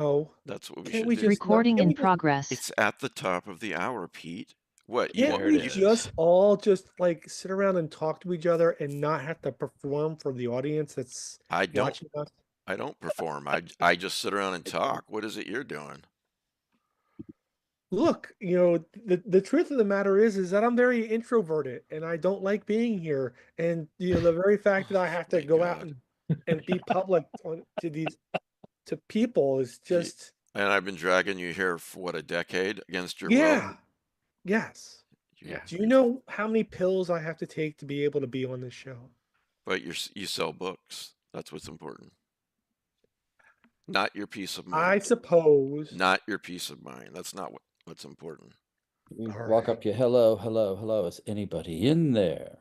Oh, That's what we can't should we do. just not? Recording Can in we just? progress. It's at the top of the hour, Pete. What, you Can't want There we it you, is. just all just like sit around and talk to each other and not have to perform for the audience that's I don't watching us? I don't perform. I just sit around and talk. What is it you're doing? Look, the truth of the matter is that I'm very introverted and I don't like being here. And the very fact that I have to My go out God. and be public to people is just And I've been dragging you here for what, a decade against your will? yeah, yes. Yeah. Do you know how many pills I have to take to be able to be on this show? But you sell books. That's what's important. Not your peace of I mind. suppose. Not your peace of mind. That's not what's important. You All walk right. up to you, hello, hello, hello. Is anybody in there?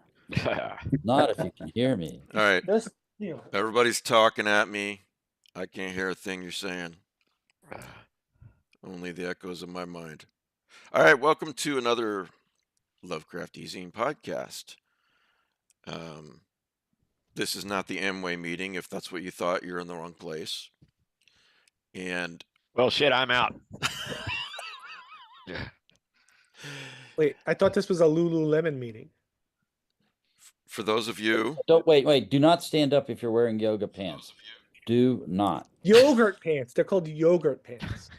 Not if you can hear me. All right. Just Everybody's talking at me. I can't hear a thing you're saying. Only the echoes of my mind. All right. Welcome to another Lovecraft Zine podcast. This is not the Amway meeting. If that's what you thought, you're in the wrong place. And Well, shit, I'm out. wait, I thought this was a Lululemon meeting. for those of you, Don't wait. Do not stand up if you're wearing yoga pants. Do not. Yogurt pants. They're called yogurt pants.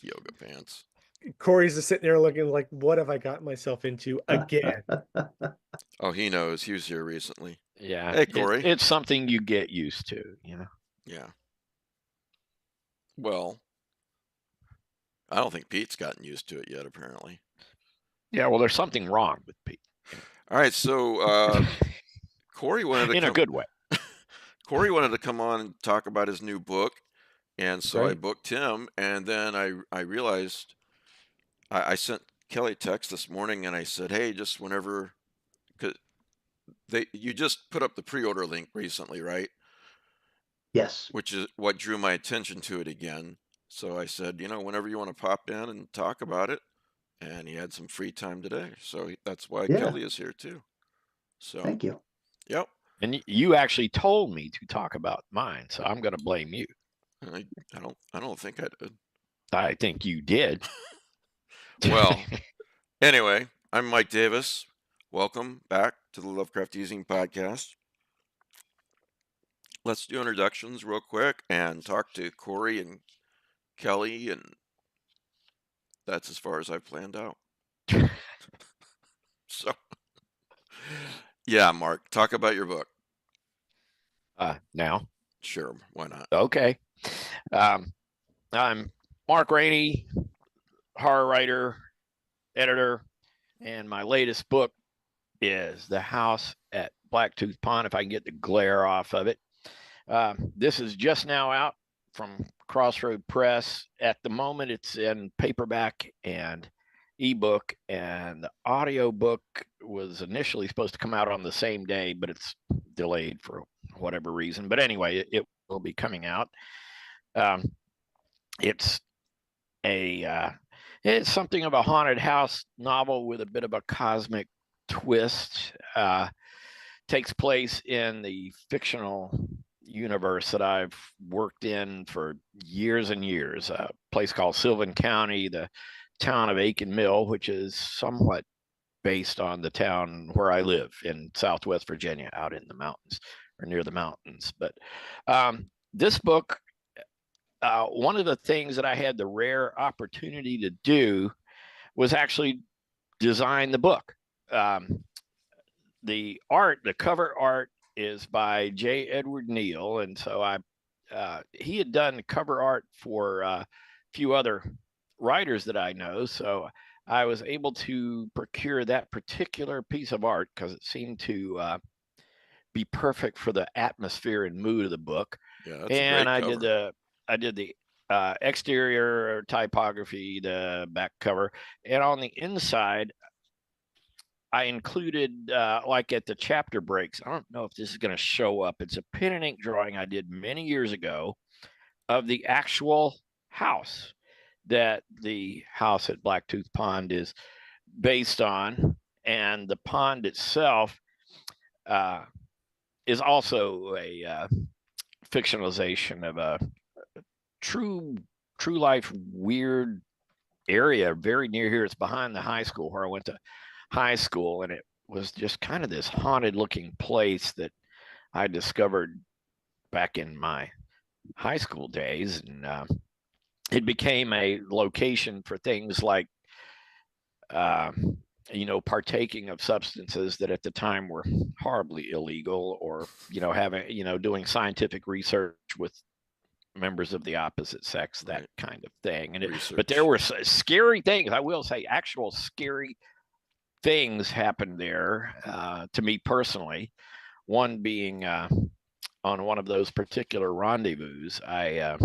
yoga pants. Corey's just sitting there looking like, what have I got myself into again? Oh, he knows. He was here recently. Yeah. Hey, Corey. It's something you get used to, you know. Yeah. Well, I don't think Pete's gotten used to it yet, apparently. Yeah, well, there's something wrong with Pete. All right, so Corey wanted to in a good way. Corey wanted to come on and talk about his new book, and so I Great. booked him. And then I realized I sent Kelly a text this morning, and I said, "Hey, just whenever, cause you just put up the pre-order link recently, right?" Yes. Which is what drew my attention to it again. So I said, whenever you want to pop in and talk about it. And he had some free time today. So that's why Yeah. Kelly is here too. So Thank you. Yep. And you actually told me to talk about mine, so I'm going to blame you. I don't think I did. I think you did. Well, anyway, I'm Mike Davis. Welcome back to the Lovecraft Zine podcast. Let's do introductions real quick and talk to Corey and Kelly, and that's as far as I've planned out. So, yeah, Mark, talk about your book. Now? Sure, why not? Okay. I'm Mark Rainey, horror writer, editor, and my latest book is The House at Blacktooth Pond, if I can get the glare off of it. This is just now out from Crossroad Press. At the moment, it's in paperback and ebook, and the audio book was initially supposed to come out on the same day, but it's delayed for whatever reason. But anyway, it will be coming out. It's something of a haunted house novel with a bit of a cosmic twist. Takes place in the fictional universe that I've worked in for years and years. A place called Sylvan County, the town of Aiken Mill, which is somewhat based on the town where I live in Southwest Virginia, out in the mountains or near the mountains. But this book, one of the things that I had the rare opportunity to do was actually design the book. The cover art is by J. Edward Neal, and so he had done cover art for a few other writers that I know, so I was able to procure that particular piece of art because it seemed to be perfect for the atmosphere and mood of the book. Yeah, that's and a great cover. I did the exterior typography, the back cover, and on the inside I included, like at the chapter breaks, I don't know if this is going to show up. It's a pen and ink drawing I did many years ago of the actual house that the house at Blacktooth Pond is based on. And the pond itself is also a fictionalization of a true true life weird area very near here. It's behind the high school where I went to high school, and it was just kind of this haunted looking place that I discovered back in my high school days, and it became a location for things like partaking of substances that at the time were horribly illegal, or doing scientific research with members of the opposite sex, that kind of thing. And but there were scary things, I will say, actual scary things happened there to me personally. One being on one of those particular rendezvous, I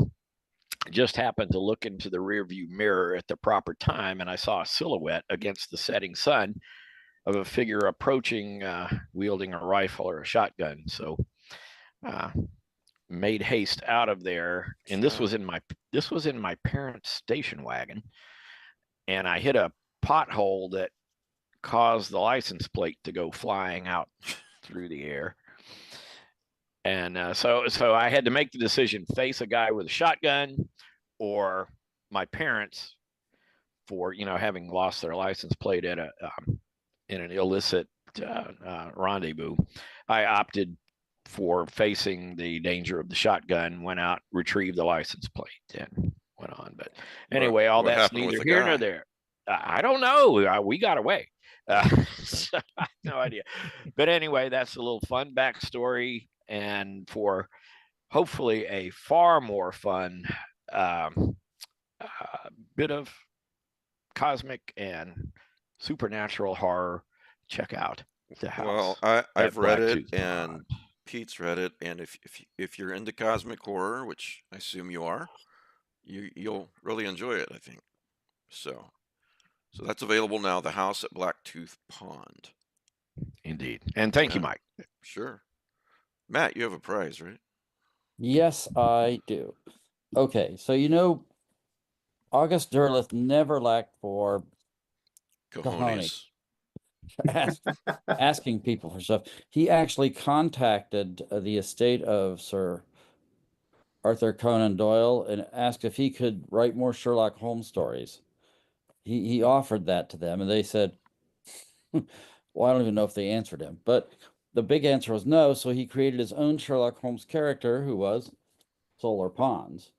just happened to look into the rearview mirror at the proper time, and I saw a silhouette against the setting sun of a figure approaching, wielding a rifle or a shotgun. So made haste out of there, and this was in my parents' station wagon, and I hit a pothole that caused the license plate to go flying out through the air. And so I had to make the decision: face a guy with a shotgun, or my parents, for having lost their license plate at in an illicit rendezvous. I opted for facing the danger of the shotgun. Went out, retrieved the license plate, and went on. But anyway, all that's neither here nor there. I don't know. We got away. So I have no idea. But anyway, that's a little fun backstory, and for hopefully a far more fun bit of cosmic and supernatural horror, check out The House. Well, I've read it, and Pete's read it, and if you're into cosmic horror, which I assume you are, you'll really enjoy it, I think. So that's available now. The House at Blacktooth Pond. Indeed. And thank you, Mike. Sure. Matt, you have a prize, right? Yes, I do. Okay, so August Derleth never lacked for cojones. Asking people for stuff. He actually contacted the estate of Sir Arthur Conan Doyle and asked if he could write more Sherlock Holmes stories. He offered that to them, and they said, well, I don't even know if they answered him, but the big answer was no. So he created his own Sherlock Holmes character, who was Solar Ponds.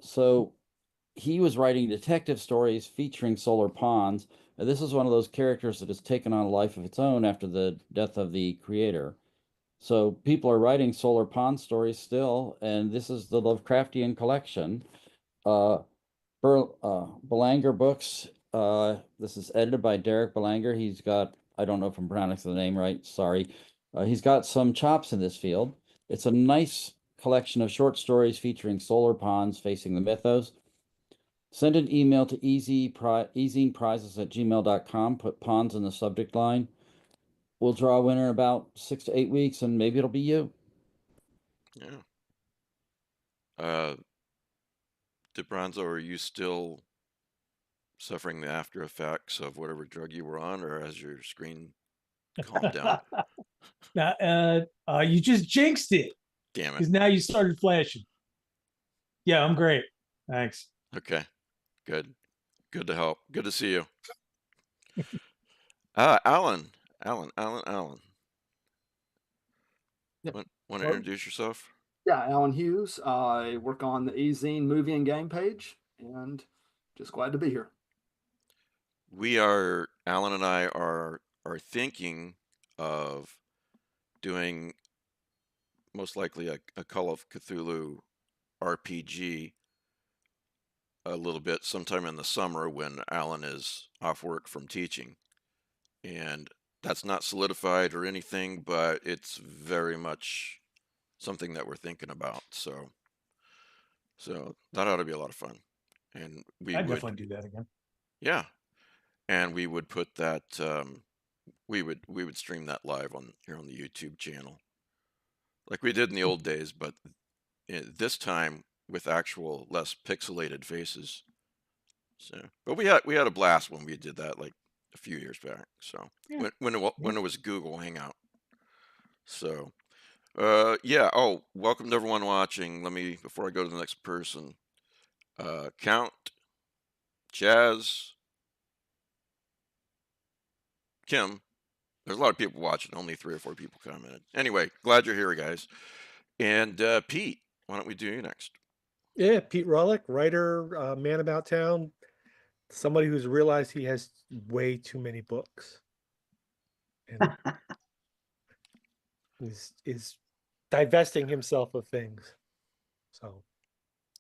So he was writing detective stories featuring Solar Ponds. And this is one of those characters that has taken on a life of its own after the death of the creator. So people are writing Solar Pond stories still, and this is the Lovecraftian collection. Belanger Books. This is edited by Derek Belanger. He's got, I don't know if I'm pronouncing the name right, sorry. He's got some chops in this field. It's a nice collection of short stories featuring solar ponds facing the mythos. Send an email to easineprizes@gmail.com. Put ponds in the subject line. We'll draw a winner in about 6 to 8 weeks, and maybe it'll be you. Yeah. DeBronzo, are you still suffering the after effects of whatever drug you were on, or has your screen calmed down? You just jinxed it. Damn it. Because now you started flashing. Yeah, I'm great. Thanks. Okay. Good to help. Good to see you. Alan. Yep. Want to introduce yourself? Yeah, Alan Hughes. I work on the E-Zine movie and game page, and just glad to be here. Alan and I are thinking of doing most likely a Call of Cthulhu RPG a little bit sometime in the summer when Alan is off work from teaching. And that's not solidified or anything, but it's very much something that we're thinking about. So that ought to be a lot of fun. And I'd definitely do that again. Yeah. And we would put that we would stream that live here on the YouTube channel, like we did in the old days, but this time with actual less pixelated faces. So, but we had a blast when we did that, like a few years back. So yeah. when it was Google Hangout. So yeah. Oh, welcome to everyone watching. Before I go to the next person, Count, Jazz, Kim. There's a lot of people watching. Only 3 or 4 people commented. Anyway, glad you're here, guys. And Pete, why don't we do you next? Yeah, Pete Rollick, writer, man about town, somebody who's realized he has way too many books, and is divesting himself of things. So,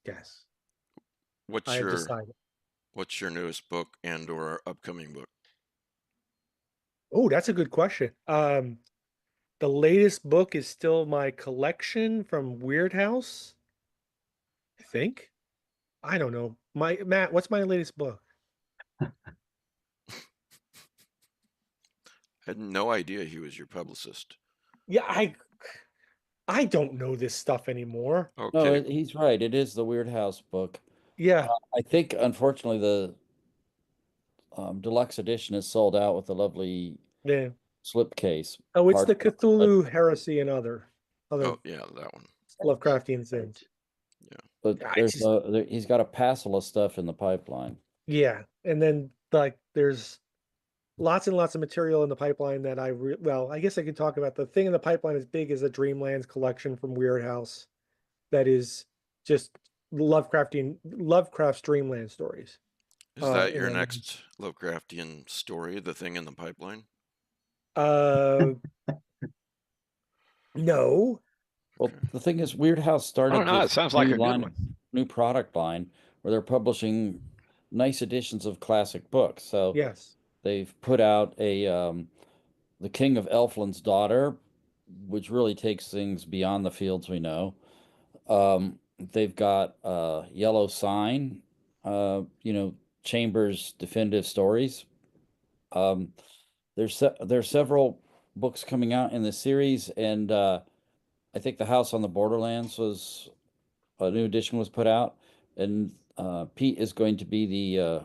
yes, I have decided. What's your newest book and or upcoming book? Oh, that's a good question. The latest book is still my collection from Weird House, I think. I don't know. Matt, what's my latest book? I had no idea he was your publicist. Yeah, I don't know this stuff anymore. Okay. No, he's right. It is the Weird House book. Yeah. I think, unfortunately, the deluxe edition is sold out with the lovely Yeah. slipcase. Oh, it's the hardcover, Cthulhu Heresy and other Oh, yeah, that one. Lovecraftian sins. but Yeah, there's he's got a passel of stuff in the pipeline. Yeah, and then like there's lots and lots of material in the pipeline that I guess I could talk about. The thing in the pipeline as big as a Dreamlands collection from Weird House that is just Lovecraft's Dreamland stories. Is that your and then- next Lovecraftian story, The Thing in the Pipeline? No. Well, Okay. the thing is, Weird House I started don't know. It this sounds like new a good line, one. new product line where they're publishing nice editions of classic books. So Yes. they've put out a The King of Elfland's Daughter, which really takes things beyond the fields we know. They've got Yellow Sign, Chambers' definitive stories. There's several books coming out in the series, and I think The House on the Borderlands was a new edition was put out, and Pete is going to be the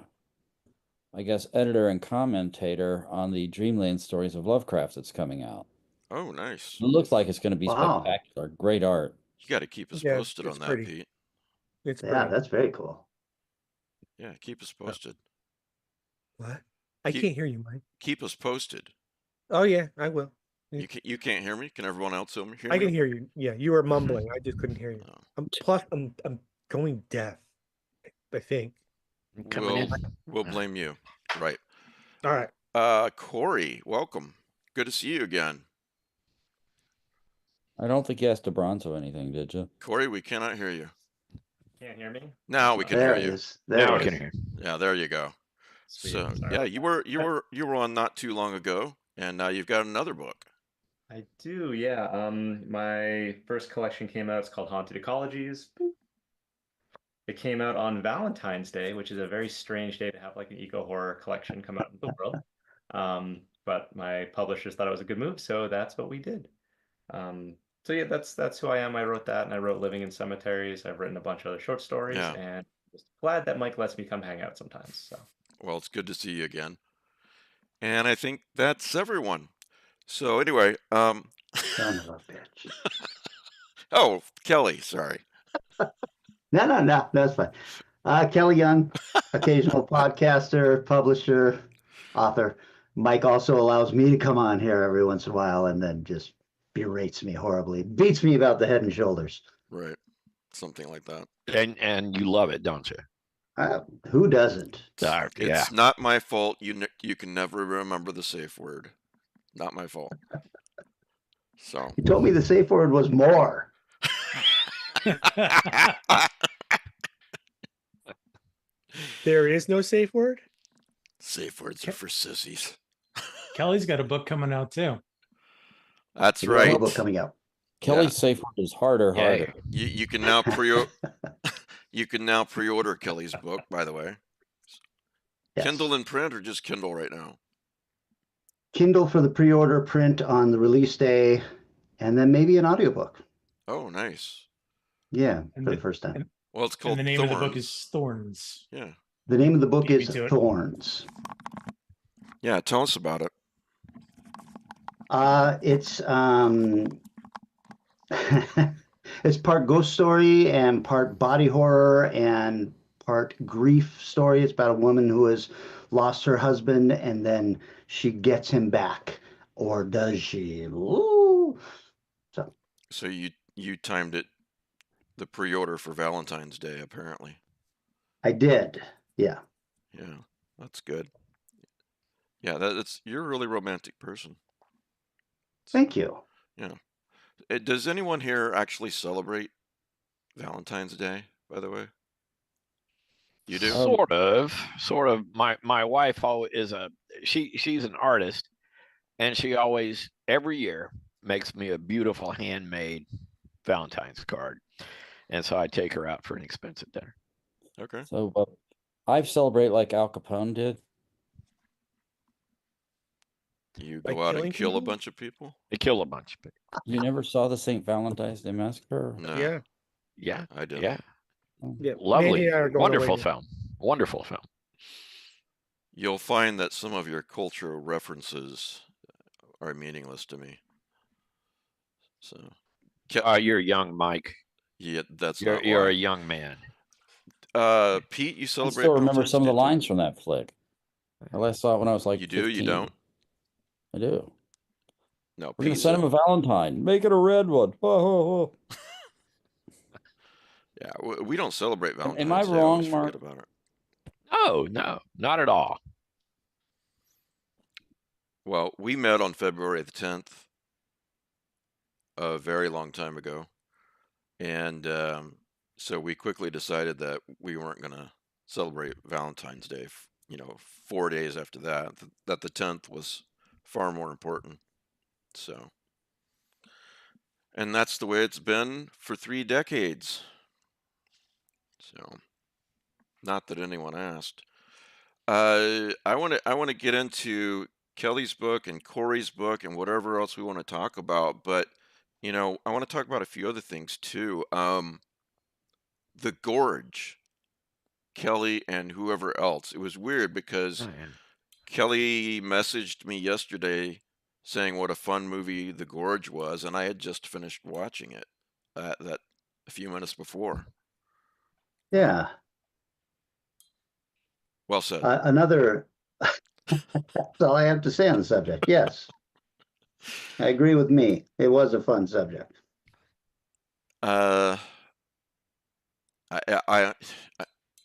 I guess editor and commentator on the Dreamland stories of Lovecraft that's coming out. Oh, nice. It looks like it's going to be Wow. spectacular. Great art. You got to keep us Yeah, posted it's on that, pretty. Pete. It's Yeah, pretty. that's very cool. Yeah, keep us posted. What? I Keep- can't hear you, Mike. Keep us posted. Oh yeah, I will. You can't hear me? Can everyone else hear me? I can hear you. Yeah, you were mumbling. I just couldn't hear you. Oh. I'm going deaf, I think. Coming in. We'll blame you. Right. All right. Corey, welcome. Good to see you again. I don't think you asked DeBronzo anything, did you? Corey, we cannot hear you. Can't hear me? Now we can There hear it you. is. There Now it I can is. hear. Yeah, there you go. Sweet, So sorry. yeah, you were on not too long ago, and now you've got another book. I do, yeah. My first collection came out. It's called Haunted Ecologies. It came out on Valentine's Day, which is a very strange day to have like an eco horror collection come out in the world. But my publishers thought it was a good move, so that's what we did. So yeah, that's who I am. I wrote that, and I wrote Living in Cemeteries. I've written a bunch of other short stories, Yeah. and just glad that Mike lets me come hang out sometimes. So Well, it's good to see you again. And I think that's everyone. So anyway, Son of a bitch. oh, Kelly, sorry. No, that's fine. Kelly Young, occasional podcaster, publisher, author. Mike also allows me to come on here every once in a while and then just berates me horribly, beats me about the head and shoulders. Right. Something like that. And you love it, don't you? Who doesn't? Yeah. It's not my fault. You can never remember the safe word. Not my fault. So You told me the safe word was more. There is no safe word. safe words are for sissies. Kelly's got a book coming out too. That's You got a right. book coming out. Kelly's safe word is harder. Yeah. You can now you can now pre-order Kelly's book, by the way. Yes. Kindle and print or just Kindle right now? Kindle for the pre-order, print on the release day, and then maybe an audiobook. Oh, nice. Yeah, And for the the- first time. Well, it's called And the name Thorns. of the book is Thorns. Yeah. The name of the book Beat me is to it. Thorns. Yeah, tell us about it. It's it's part ghost story and part body horror and part grief story. It's about a woman who has lost her husband and then she gets him back. Or does she? Ooh. So you timed it, the pre-order for Valentine's Day, apparently. I did. Yeah. Yeah, that's good. Yeah, that's you're a really romantic person. Thank you. Yeah. Does anyone here actually celebrate Valentine's Day, by the way? You do? Sort of. My wife she's an artist, and she always every year makes me a beautiful handmade Valentine's card, and so I take her out for an expensive dinner. Okay. So I celebrate like Al Capone did. You By go out killing and kill a people? bunch of people? They kill a bunch of people. You never saw the St. Valentine's Day Massacre? No, Yeah. Yeah, I didn't. yeah. Yeah. Lovely, Mandy and I are going wonderful away. film. Wonderful film. You'll find that some of your cultural references are meaningless to me. So, You're young, Mike. yeah, that's You're not you're why. a young man. Pete, you I celebrate still remember Valentine's some of Day the too? lines from that flick. I last saw it when I was like You do? 15. You don't? I do. No, We're gonna Pete's send him a Valentine. Make it a red one. Ho, ho, ho. yeah, we don't celebrate Valentine's Am I Day. I always wrong, Mark? forget about it. No, not at all. Well, we met on February the 10th, a very long time ago. And so we quickly decided that we weren't going to celebrate Valentine's Day, 4 days after that, that the 10th was far more important. So, and that's the way it's been for 3 decades. So, not that anyone asked. I want to get into Kelly's book and Corey's book and whatever else we want to talk about, but I want to talk about a few other things too. The Gorge, Kelly and whoever else. It was weird because Oh, yeah. Kelly messaged me yesterday saying what a fun movie The Gorge was, and I had just finished watching it that a few minutes before. Yeah. Well said. Another, that's all I have to say on the subject. Yes. I agree with me. It was a fun subject.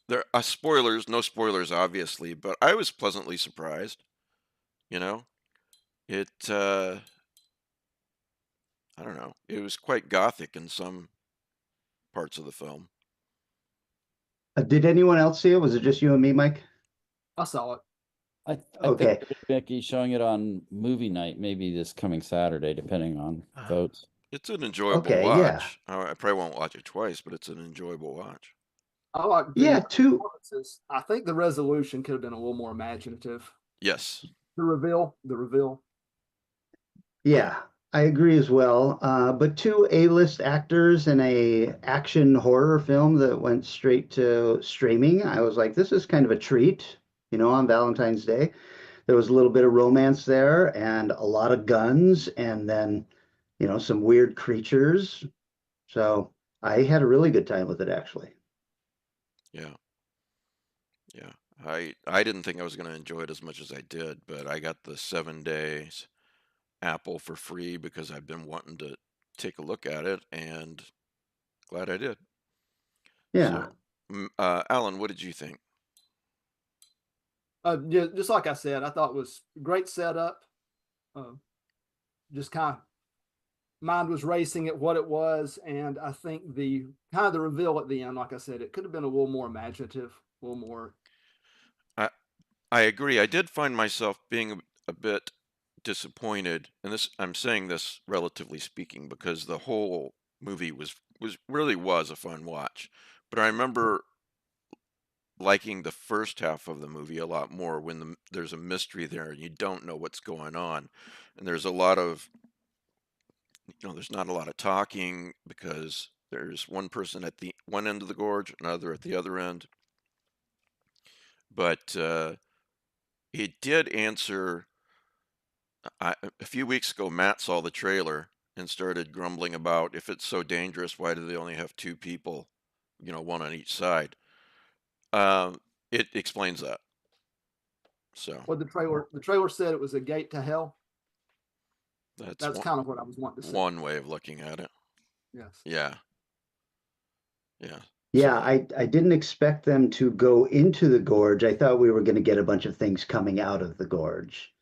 There are spoilers, no spoilers, obviously, but I was pleasantly surprised. It, I don't know, it was quite gothic in some parts of the film. Did anyone else see it? Was it just you and me, Mike? I saw it. I Okay. think Mickey's showing it on movie night, maybe this coming Saturday, depending on votes. It's an enjoyable Okay, yeah. watch. I probably won't watch it twice, but it's an enjoyable watch. I like the Yeah, two. performances. I think the resolution could have been a little more imaginative. Yes. The reveal. Yeah, I agree as well. But two A-list actors in a action horror film that went straight to streaming. I was like, this is kind of a treat, on Valentine's Day. There was a little bit of romance there and a lot of guns and then, some weird creatures. So I had a really good time with it, actually. Yeah. Yeah. I didn't think I was going to enjoy it as much as I did, but I got the 7 days Apple for free because I've been wanting to take a look at it, and glad I did. Yeah. So, Alan, what did you think? Just like I said, I thought it was great setup. Just kind of mind was racing at what it was, and I think the reveal at the end, like I said, it could have been a little more imaginative, a little more. I agree. I did find myself being a bit disappointed, and I'm saying this relatively speaking because the whole movie was a fun watch. But I remember liking the first half of the movie a lot more when there's a mystery there and you don't know what's going on, and there's a lot of there's not a lot of talking because there's one person at the one end of the gorge, another at the other end. But it did answer. A few weeks ago, Matt saw the trailer and started grumbling about if it's so dangerous, why do they only have 2 people, one on each side? It explains that. So What the trailer said it was a gate to hell. that's That's kind of what I was wanting to say. one way of looking at it. Yes. Yeah. Yeah. Yeah, So, I didn't expect them to go into the gorge. I thought we were going to get a bunch of things coming out of the gorge.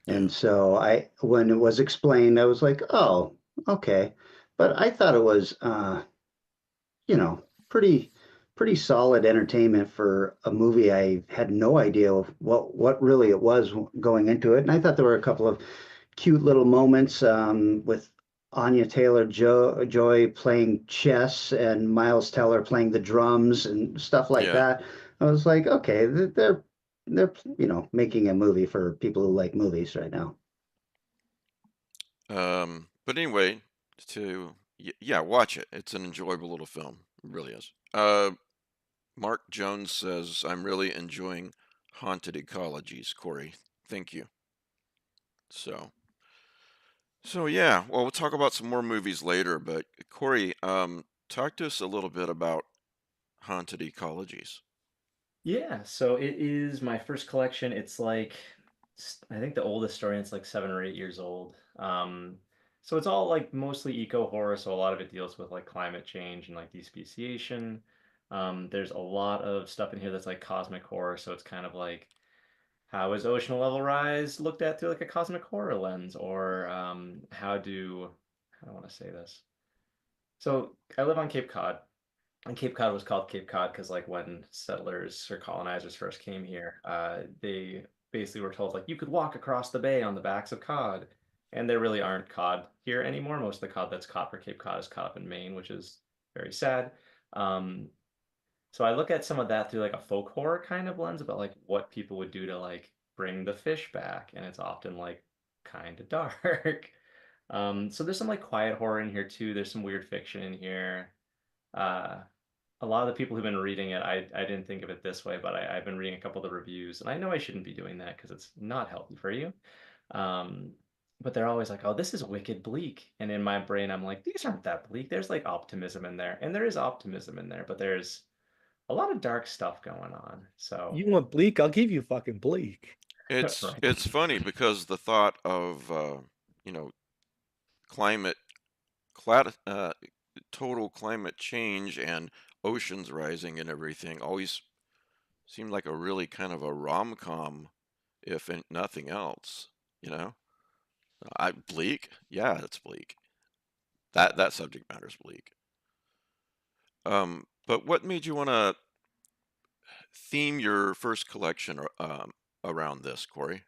yeah. And so when it was explained, I was like, oh, okay. But I thought it was, you know, pretty solid entertainment for a movie. I had no idea what really it was going into it. And I thought there were a couple of cute little moments with Anya Taylor-Joy playing chess and Miles Teller playing the drums and stuff like Yeah. that. I was like, okay, they're making a movie for people who like movies right now. But anyway, yeah, watch it. It's an enjoyable little film. It really is. Mark Jones says, I'm really enjoying Haunted Ecologies, Corey. Thank you. So yeah, well, we'll talk about some more movies later, but Corey, talk to us a little bit about Haunted Ecologies. Yeah, so it is my first collection. It's like I think the oldest story, it's like 7 or 8 years old. So it's all like mostly eco horror, so a lot of it deals with like climate change and like despeciation. There's a lot of stuff in here that's like cosmic horror, so it's kind of like how is ocean level rise looked at through like a cosmic horror lens, or how do I want to say this? So I live on Cape Cod, and Cape Cod was called Cape Cod because like when settlers or colonizers first came here, they basically were told like you could walk across the bay on the backs of cod, and there really aren't cod here anymore. Most of the cod that's caught for Cape Cod is caught up in Maine, which is very sad. Um, so I look at some of that through like a folk horror kind of lens about like what people would do to like bring the fish back, and it's often like kind of dark. So there's some like quiet horror in here too. There's some weird fiction in here. Uh, a lot of the people who've been reading it, I didn't think of it this way, but I've been reading a couple of the reviews, and I know I shouldn't be doing that because it's not healthy for you. Um, but they're always like, "Oh, this is wicked bleak," and in my brain, I'm like, "These aren't that bleak. There's like optimism in there, and there is optimism in there, but there's a lot of dark stuff going on." So, You want bleak? I'll give you fucking bleak. It's right. it's funny because the thought of you know climate total climate change and oceans rising and everything always seemed like a really kind of a rom-com, if nothing else. You know, bleak. Yeah, it's bleak. That subject matter is bleak. But what made you want to theme your first collection around this, Corey?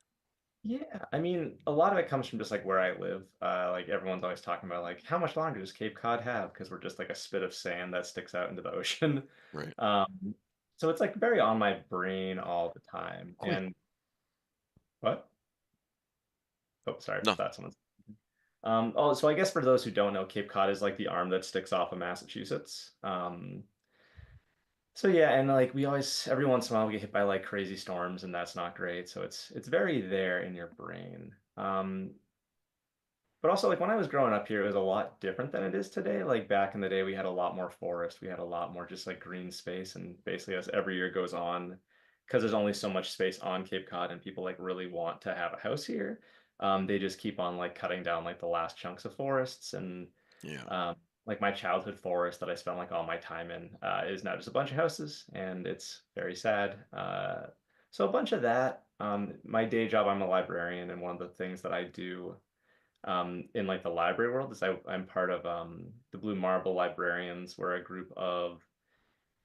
Yeah, I mean, a lot of it comes from just like where I live. Like everyone's always talking about like how much longer does Cape Cod have? Because we're just like a spit of sand that sticks out into the ocean. Right. So it's like very on my brain all the time. Coyne. And what? Oh, sorry, No. that's someone's. Oh, so I guess for those who don't know, Cape Cod is like the arm that sticks off of Massachusetts. So yeah, and like we always, every once in a while, we get hit by like crazy storms, and that's not great. So it's very there in your brain. But also, like when I was growing up here, it was a lot different than it is today. Like back in the day, we had a lot more forest. We had a lot more just like green space. And basically, as every year goes on, because there's only so much space on Cape Cod and people like really want to have a house here, they just keep on like cutting down like the last chunks of forests. And Yeah. like my childhood forest that I spent like all my time in is now just a bunch of houses, and it's very sad. So a bunch of that. My day job, I'm a librarian, and one of the things that I do in like the library world is I'm part of the Blue Marble Librarians. We're a group of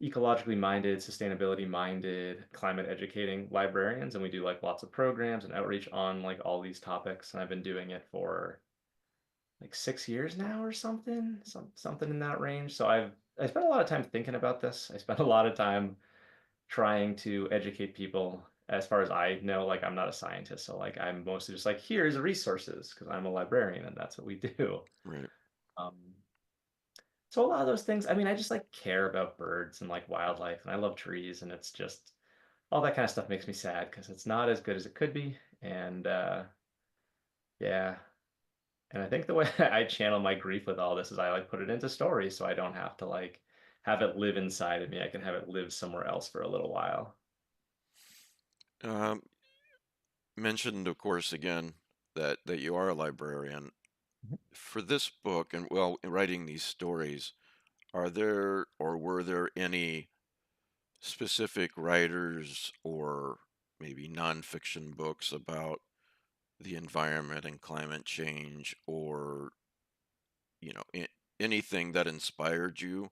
ecologically minded, sustainability minded, climate educating librarians, and we do like lots of programs and outreach on like all these topics. And I've been doing it for like 6 years now or something, something in that range. So I spent a lot of time thinking about this. I spent a lot of time trying to educate people. As far as I know, like I'm not a scientist, so like I'm mostly just like here's resources because I'm a librarian and that's what we do. Right. Um, so a lot of those things, I mean, I just like care about birds and like wildlife, and I love trees, and it's just all that kind of stuff makes me sad because it's not as good as it could be. And yeah, and I think the way I channel my grief with all this is I like put it into stories so I don't have to like have it live inside of me. I can have it live somewhere else for a little while. Mentioned, of course, again that you are a librarian. For this book, and well, in writing these stories, are there or were there any specific writers or maybe nonfiction books about the environment and climate change, or anything that inspired you,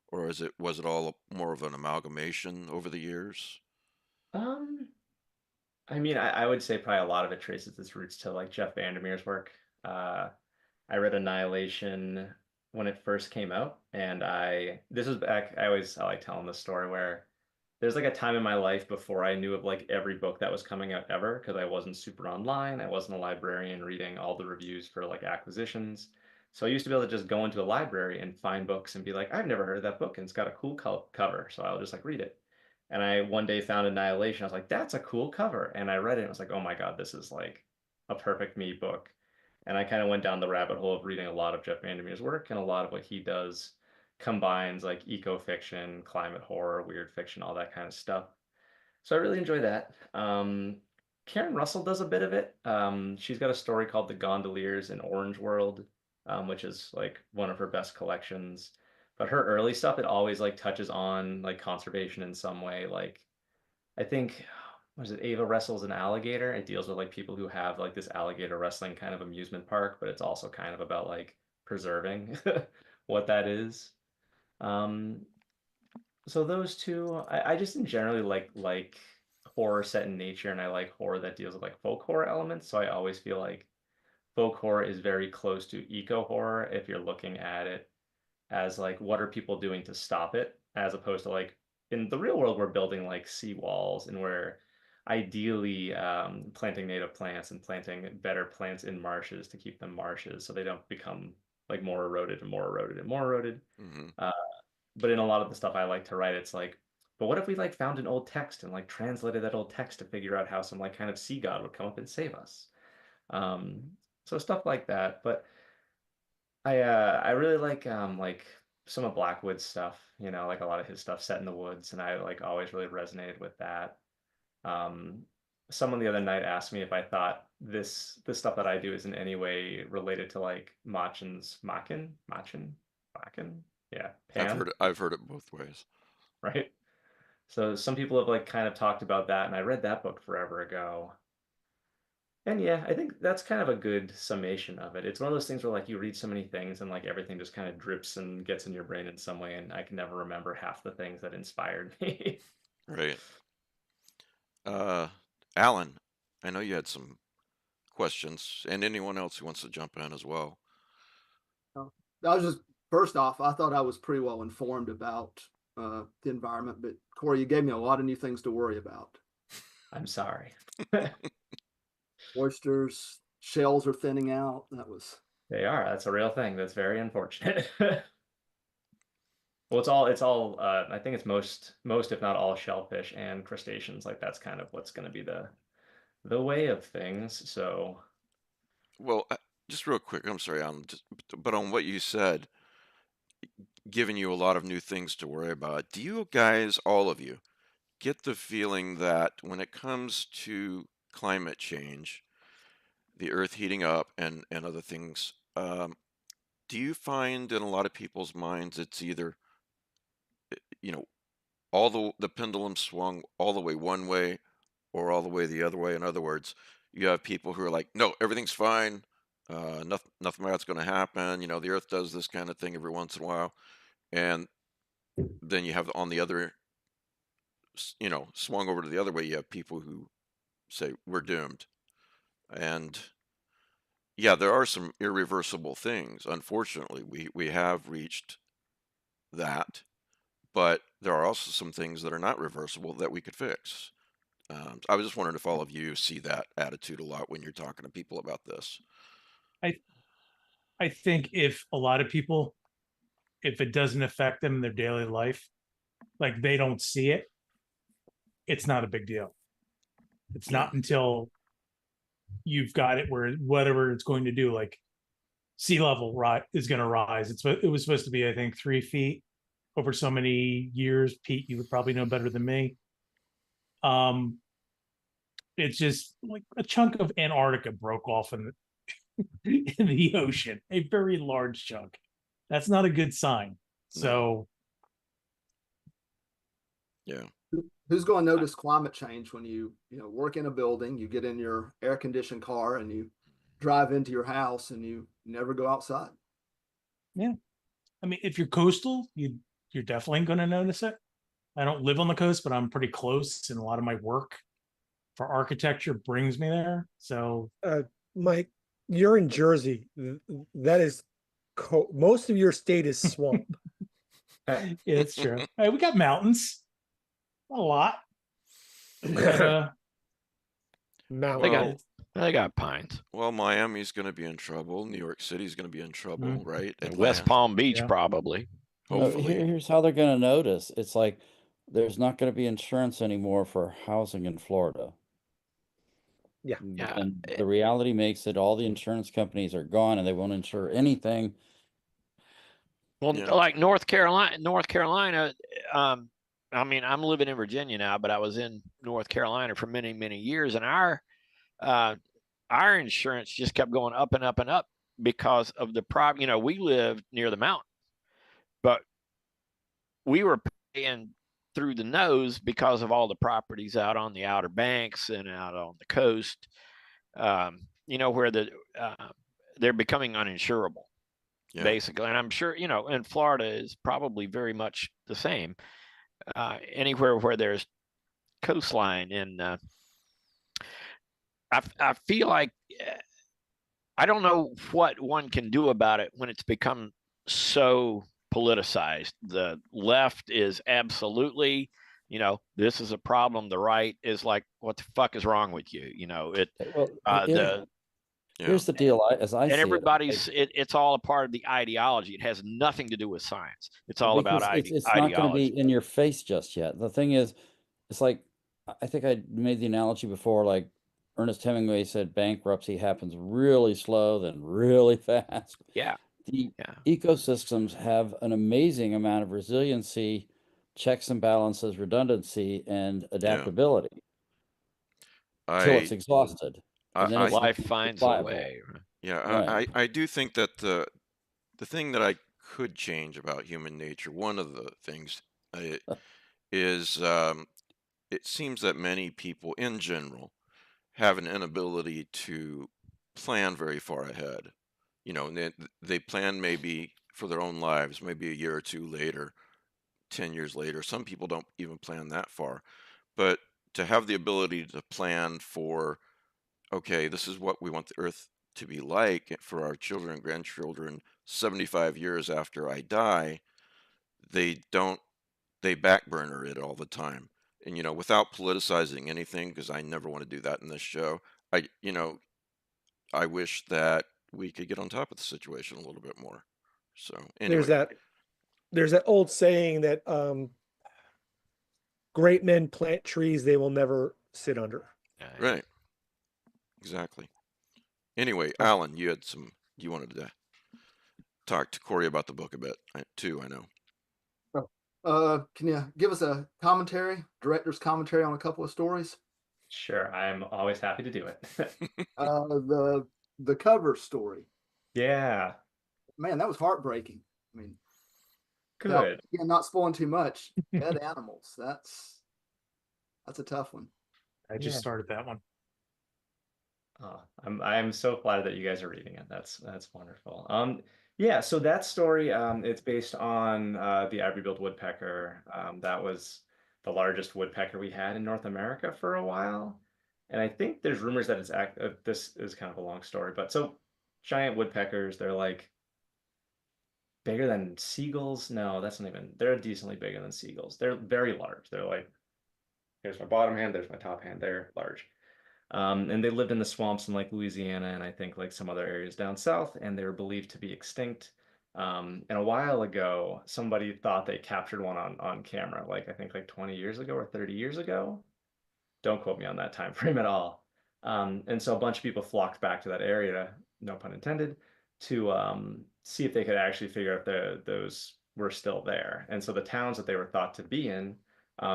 or was it all more of an amalgamation over the years? Um, I mean, I would say probably a lot of it traces its roots to like Jeff Vandermeer's work. I read Annihilation when it first came out, and this was back. I like telling this story where there's like a time in my life before I knew of like every book that was coming out ever because I wasn't super online. I wasn't a librarian reading all the reviews for like acquisitions. So I used to be able to just go into a library and find books and be like, I've never heard of that book and it's got a cool cover, so I'll just like read it. And I one day found Annihilation. I was like, that's a cool cover. And I read it and I was like, oh my God, this is like a perfect me book. And I kind of went down the rabbit hole of reading a lot of Jeff Vandermeer's work, and a lot of what he does combines like eco fiction, climate horror, weird fiction, all that kind of stuff. So I really enjoy that. Karen Russell does a bit of it. She's got a story called The Gondoliers in Orange World, which is like one of her best collections. But her early stuff, it always like touches on like conservation in some way. Like I think, was it Ava Wrestles an Alligator? It deals with like people who have like this alligator wrestling kind of amusement park, but it's also kind of about like preserving what that is. Um, so those two, I just in generally like horror set in nature, and I like horror that deals with like folk horror elements. So I always feel like folk horror is very close to eco horror if you're looking at it as like what are people doing to stop it, as opposed to like in the real world we're building like seawalls and we're ideally planting native plants and planting better plants in marshes to keep them marshes so they don't become like more eroded and more eroded and more eroded. Hmm. Uh, but in a lot of the stuff I like to write, it's like, but what if we like found an old text and like translated that old text to figure out how some like kind of sea god would come up and save us? Um, so stuff like that. But I really like some of Blackwood's stuff, like a lot of his stuff set in the woods, and I like always really resonated with that. Um, Someone the other night asked me if I thought this stuff that I do is in any way related to like Machen, yeah, Pan, I've heard it both ways. right? So some people have like kind of talked about that, and I read that book forever ago. And yeah, I think that's kind of a good summation of it. It's one of those things where like you read so many things and like everything just kind of drips and gets in your brain in some way, and I can never remember half the things that inspired me. Right. Alan, I know you had some questions, and anyone else who wants to jump in as well. I was just first off, I thought I was pretty well informed about the environment, but Corey, you gave me a lot of new things to worry about. I'm sorry. Oysters, shells are thinning out. They are. That's a real thing. That's very unfortunate. Well, it's all I think it's most if not all shellfish and crustaceans. Like that's kind of what's going to be the way of things. So Well, just real quick, I'm sorry, Alan, but on what you said, giving you a lot of new things to worry about, do you guys, all of you, get the feeling that when it comes to climate change, the earth heating up and other things, do you find in a lot of people's minds it's either, you know, all the pendulum swung all the way one way or all the way the other way? In other words, you have people who are like, no, everything's fine. Nothing bad's going to happen. The earth does this kind of thing every once in a while. And then you have on the other, swung over to the other way, you have people who say we're doomed. And yeah, there are some irreversible things. Unfortunately, we have reached that, but there are also some things that are not reversible that we could fix. I was just wondering if all of you see that attitude a lot when you're talking to people about this. I think if a lot of people, if it doesn't affect them in their daily life, like they don't see it, it's not a big deal. It's not until you've got it where whatever it's going to do, like sea level is going to rise. It was supposed to be, I think, 3 feet over so many years. Pete, you would probably know better than me. It's just like a chunk of Antarctica broke off in the ocean, a very large chunk. That's not a good sign. So, yeah. Who's going to notice climate change when you work in a building, you get in your air conditioned car and you drive into your house and you never go outside? yeah. I mean, if you're coastal, you're definitely going to notice it. I don't live on the coast, but I'm pretty close, and a lot of my work for architecture brings me there. So, Mike, you're in Jersey. That is most of your state is swamp. yeah, it's true. Hey, we got mountains, a lot. But, Mountain. They got pines. Well, Miami's going to be in trouble. New York City's going to be in trouble, right? And West Palm Beach, Yeah. probably. Hopefully. Here's how they're going to notice. It's like there's not going to be insurance anymore for housing in Florida. Yeah. And the reality makes it all the insurance companies are gone and they won't insure anything. Well, like North Carolina, I mean, I'm living in Virginia now, but I was in North Carolina for many, many years, and our insurance just kept going up and up and up because of the problem. You know, we lived near the mountain, but we were paying through the nose because of all the properties out on the Outer Banks and out on the coast. You know, where they're becoming uninsurable. Yeah. Basically, and I'm sure, you know, and Florida is probably very much the same. Anywhere where there's coastline, and I feel like I don't know what one can do about it when it's become so politicized. The left is absolutely, you know, this is a problem. The right is like, what the fuck is wrong with you? You know, here's the deal. As I see everybody's it's all a part of the ideology. It has nothing to do with science. It's all about ideology. It's not going to be in your face just yet. The thing is, it's like, I think I made the analogy before, like Ernest Hemingway said, bankruptcy happens really slow, then really fast. Yeah. The ecosystems have an amazing amount of resiliency, checks and balances, redundancy, and adaptability until it's exhausted. And then life finds a way. Yeah, right. I do think that the thing that I could change about human nature, one of the things is it seems that many people in general have an inability to plan very far ahead. You know, and they plan maybe for their own lives, maybe a year or two later, 10 years later. Some people don't even plan that far. But to have the ability to plan for, okay, this is what we want the Earth to be like for our children and grandchildren 75 years after I die, they backburner it all the time. And, you know, without politicizing anything, because I never want to do that in this show, I wish that we could get on top of the situation a little bit more. So anyway. There's that old saying that great men plant trees they will never sit under. Right. Exactly. Anyway, Alan, you wanted to talk to Corey about the book a bit too, I know. Can you give us a director's commentary on a couple of stories? Sure, I'm always happy to do it. The cover story. Yeah. Man, that was heartbreaking. I mean, good. Again, not spoiling too much. Dead animals. That's a tough one. I just started that one. I'm so flattered that you guys are reading it. That's wonderful. Yeah, so that story, it's based on the ivory-billed woodpecker. That was the largest woodpecker we had in North America for a while. And I think there's rumors that this is kind of a long story, but so giant woodpeckers, they're like bigger than seagulls. No, that's not even, they're decently bigger than seagulls. They're very large. They're like, here's my bottom hand, there's my top hand, they're large. And they lived in the swamps in like Louisiana and I think like some other areas down south, and they were believed to be extinct. And a while ago, somebody thought they captured one on camera, like I think like 20 years ago or 30 years ago. Don't quote me on that time frame at all. And so a bunch of people flocked back to that area, no pun intended, to see if they could actually figure out those were still there. And so the towns that they were thought to be in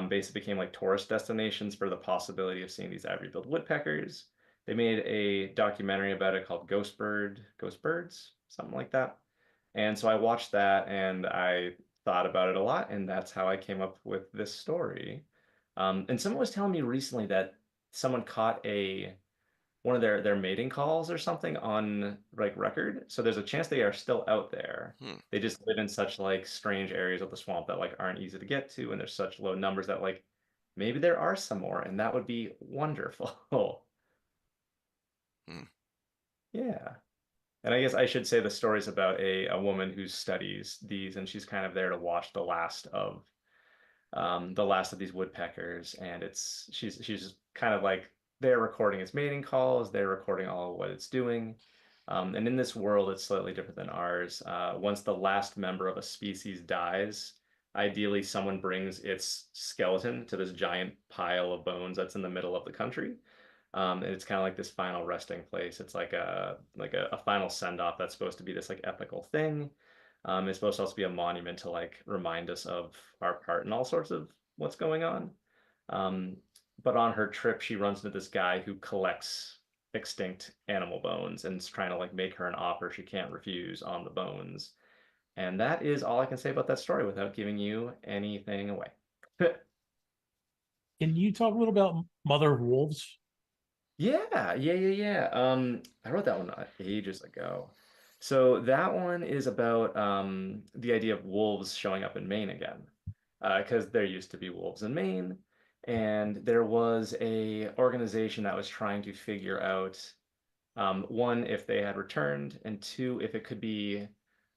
basically became like tourist destinations for the possibility of seeing these ivory-billed woodpeckers. They made a documentary about it called Ghost Birds, something like that. And so I watched that and I thought about it a lot, and that's how I came up with this story. And someone was telling me recently that someone caught one of their mating calls or something on like record. So there's a chance they are still out there. They just live in such like strange areas of the swamp that like aren't easy to get to, and there's such low numbers that like maybe there are some more, and that would be wonderful. Yeah. And I guess I should say the story's about a woman who studies these, and she's kind of there to watch the last of these woodpeckers, and she's just kind of like they're recording its mating calls, they're recording all of what it's doing. And in this world, it's slightly different than ours. Once the last member of a species dies, ideally someone brings its skeleton to this giant pile of bones that's in the middle of the country. And it's kind of like this final resting place. It's like a final send off that's supposed to be this like epical thing. It's supposed to also be a monument to like remind us of our part in all sorts of what's going on. But on her trip, she runs into this guy who collects extinct animal bones and is trying to like make her an offer she can't refuse on the bones. And that is all I can say about that story without giving you anything away. Can you talk a little about Mother of Wolves? Yeah. I wrote that one ages ago. So that one is about the idea of wolves showing up in Maine again, because there used to be wolves in Maine, and there was a organization that was trying to figure out one, if they had returned, and two, if it could be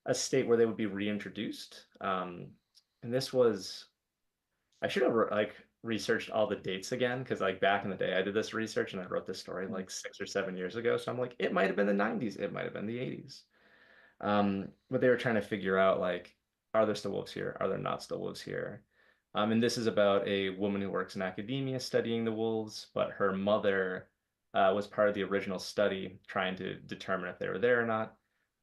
a state where they would be reintroduced. And this was I should have like researched all the dates again because like back in the day I did this research and I wrote this story like 6 or 7 years ago. So I'm like, it might have been the 90s, it might have been the 80s. But they were trying to figure out like, are there still wolves here? Are there not still wolves here? And this is about a woman who works in academia studying the wolves, but her mother was part of the original study trying to determine if they were there or not.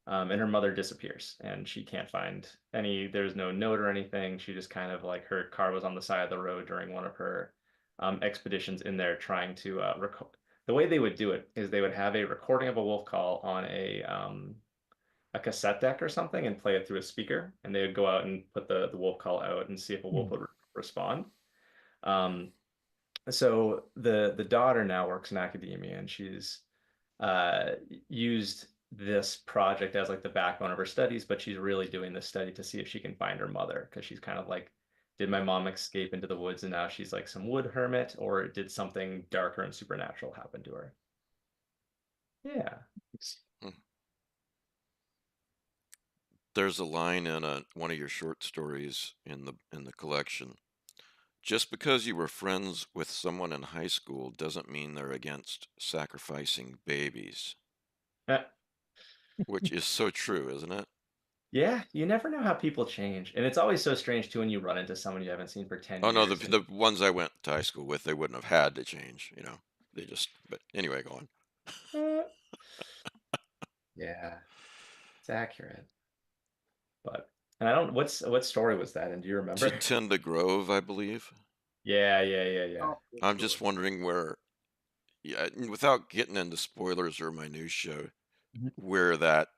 And her mother disappears and she can't find there's no note or anything. She just kind of like her car was on the side of the road during one of her expeditions in there trying to record. The way they would do it is they would have a recording of a wolf call on a cassette deck or something and play it through a speaker. And they would go out and put the wolf call out and see if a wolf would respond. So the daughter now works in academia and she's used this project as like the backbone of her studies, but she's really doing this study to see if she can find her mother because she's kind of like, did my mom escape into the woods and now she's like some wood hermit, or did something darker and supernatural happen to her? Yeah. There's a line in one of your short stories in the collection. Just because you were friends with someone in high school doesn't mean they're against sacrificing babies. Which is so true, isn't it? Yeah, you never know how people change. And it's always so strange too when you run into someone you haven't seen for 10 Oh no, years. the ones I went to high school with, they wouldn't have had to change, They just, but anyway, go on. Yeah, it's accurate. But and I don't what story was that? And do you remember? Tinda Grove, I believe. Yeah. Oh, I'm just wondering where, yeah, without getting into spoilers or my news show, where that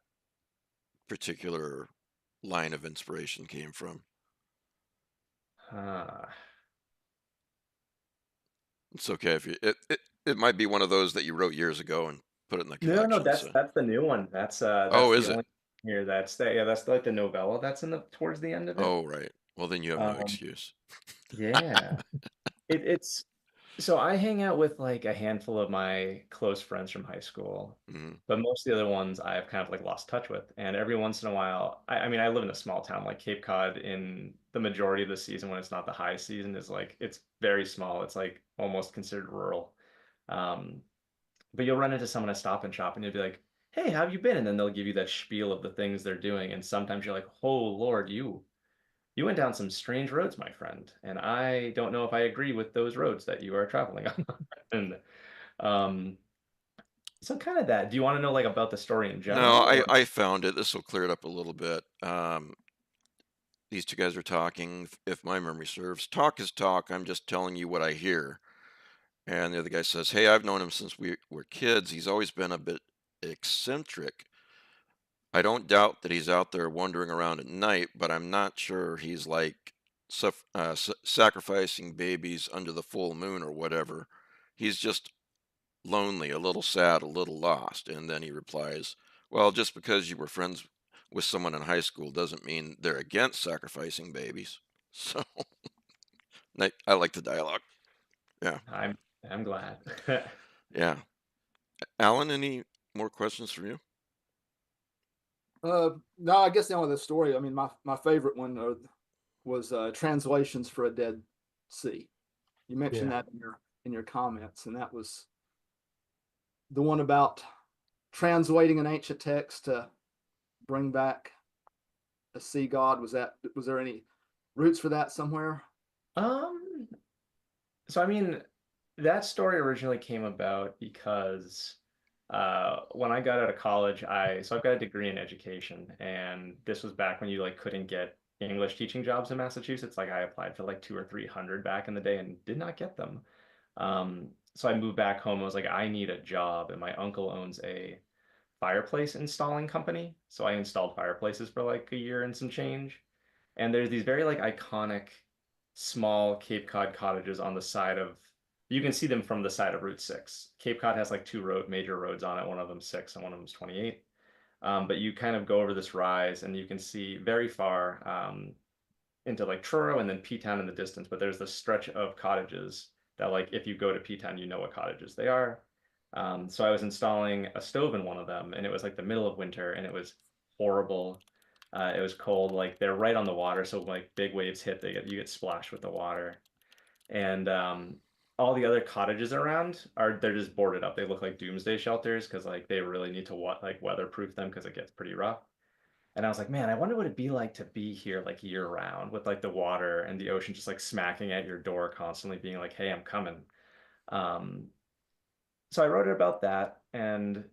particular line of inspiration came from. It's okay if it might be one of those that you wrote years ago and put it in the collection. No, that's the new one. That's oh, the is only it? here. That's like the novella that's in the towards the end of it. Oh, right. Well, then you have no excuse. Yeah. It's so I hang out with like a handful of my close friends from high school, but most of the other ones I've kind of like lost touch with. And every once in a while, I mean, I live in a small town like Cape Cod. In the majority of the season, when it's not the high season, is like it's very small. It's like almost considered rural. But you'll run into someone at Stop and Shop, and you'll be like, "Hey, how have you been?" And then they'll give you that spiel of the things they're doing. And sometimes you're like, "Oh Lord, you went down some strange roads, my friend, and I don't know if I agree with those roads that you are traveling on." And so kind of that. Do you want to know like about the story in general? No, I found it. This will clear it up a little bit. these two guys are talking. If my memory serves, talk is talk. I'm just telling you what I hear. And the other guy says, "Hey, I've known him since we were kids. He's always been a bit eccentric. I don't doubt that he's out there wandering around at night, but I'm not sure he's like sacrificing babies under the full moon or whatever. He's just lonely, a little sad, a little lost." And then he replies, "Well, just because you were friends with someone in high school doesn't mean they're against sacrificing babies." So I like the dialogue. Yeah, I'm glad. yeah. Alan, any more questions for you? No, I guess the only the story. I mean, my favorite one was translations for a Dead Sea. You mentioned Yeah. that in your comments, and that was the one about translating an ancient text to bring back a sea god. Was there any roots for that somewhere? Um, so I mean, that story originally came about because when I got out of college, I've got a degree in education, and this was back when you like couldn't get English teaching jobs in Massachusetts. Like I applied for like 2 or 300 back in the day and did not get them. So I moved back home. I was like, I need a job, and my uncle owns a fireplace installing company. So I installed fireplaces for like a year and some change. And there's these very like iconic small Cape Cod cottages on the side of, you can see them from the side of Route 6. Cape Cod has like two major roads on it. One of them's 6 and one of them's 28. But you kind of go over this rise and you can see very far into like Truro and then P-Town in the distance. But there's this stretch of cottages that like if you go to P-Town, you know what cottages they are. So I was installing a stove in one of them, and it was like the middle of winter, and it was horrible. It was cold. Like they're right on the water, so like big waves hit, you get splashed with the water. And all the other cottages around they're just boarded up. They look like doomsday shelters because like they really need to like weatherproof them because it gets pretty rough. And I was like, man, I wonder what it'd be like to be here like year round with like the water and the ocean just like smacking at your door constantly, being like, hey, I'm coming. Um, so I wrote about that and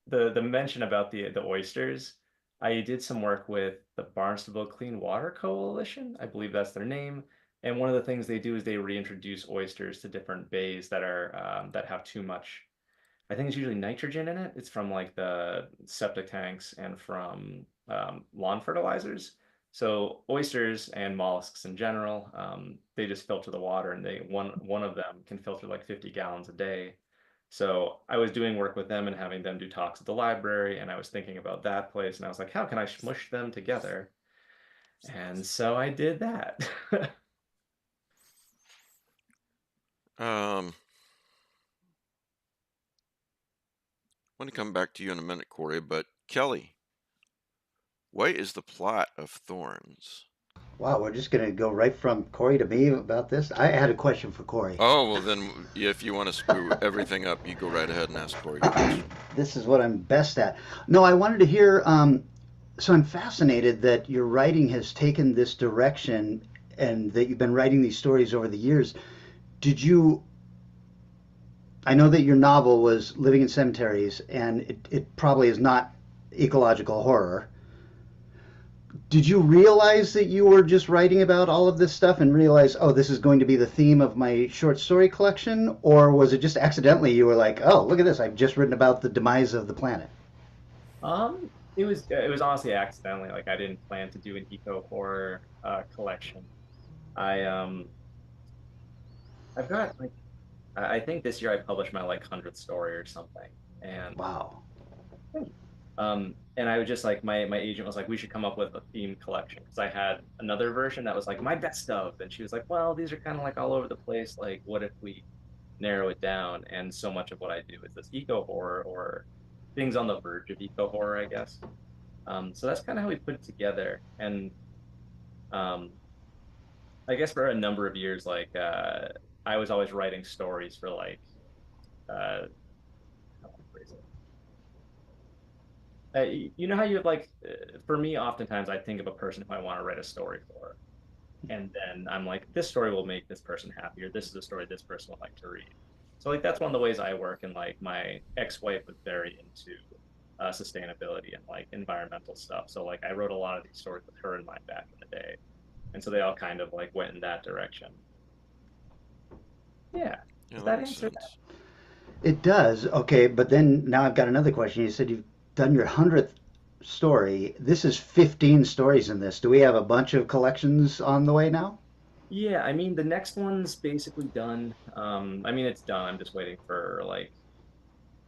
the mention about the oysters. I did some work with the Barnstable Clean Water Coalition. I believe that's their name. And one of the things they do is they reintroduce oysters to different bays that are that have too much. I think it's usually nitrogen in it. It's from like the septic tanks and from lawn fertilizers. So oysters and mollusks in general, they just filter the water, and one of them can filter like 50 gallons a day. So I was doing work with them and having them do talks at the library, and I was thinking about that place, and I was like, how can I smush them together? And so I did that. I want to come back to you in a minute, Corey, but Kelly, what is the plot of Thorns? Wow, we're just gonna go right from Corey to me about this. I had a question for Corey. Oh, well then, if you want to screw everything up, you go right ahead and ask Corey your question. This is what I'm best at. No, I wanted to hear. So I'm fascinated that your writing has taken this direction, and that you've been writing these stories over the years. Did you? I know that your novel was Living in Cemeteries, and it probably is not ecological horror. Did you realize that you were just writing about all of this stuff and realize, oh, this is going to be the theme of my short story collection? Or was it just accidentally you were like, oh, look at this, I've just written about the demise of the planet? It was honestly accidentally. Like I didn't plan to do an eco horror collection. I I've got like I think this year I published my like 100th story or something, and Wow. and I was just like my agent was like we should come up with a theme collection because I had another version that was like my best of, and she was like, well, these are kind of like all over the place. Like, what if we narrow it down? And so much of what I do is this eco horror or things on the verge of eco horror, I guess. So that's kind of how we put it together, and um, I guess for a number of years, like I was always writing stories for like uh, how do I phrase it? You know how you like, for me, oftentimes I think of a person who I want to write a story for, and then I'm like, this story will make this person happy, or this is a story this person would like to read. So like that's one of the ways I work, and like my ex-wife was very into sustainability and like environmental stuff. So like I wrote a lot of these stories with her in mind back in the day. And so they all kind of like went in that direction. Yeah. Yeah, Does that that makes answer sense. It does. Okay, but then now I've got another question. You said you've done your 100th story. This is 15 stories in this. Do we have a bunch of collections on the way now? Yeah, I mean the next one's basically done. I mean it's done. I'm just waiting for like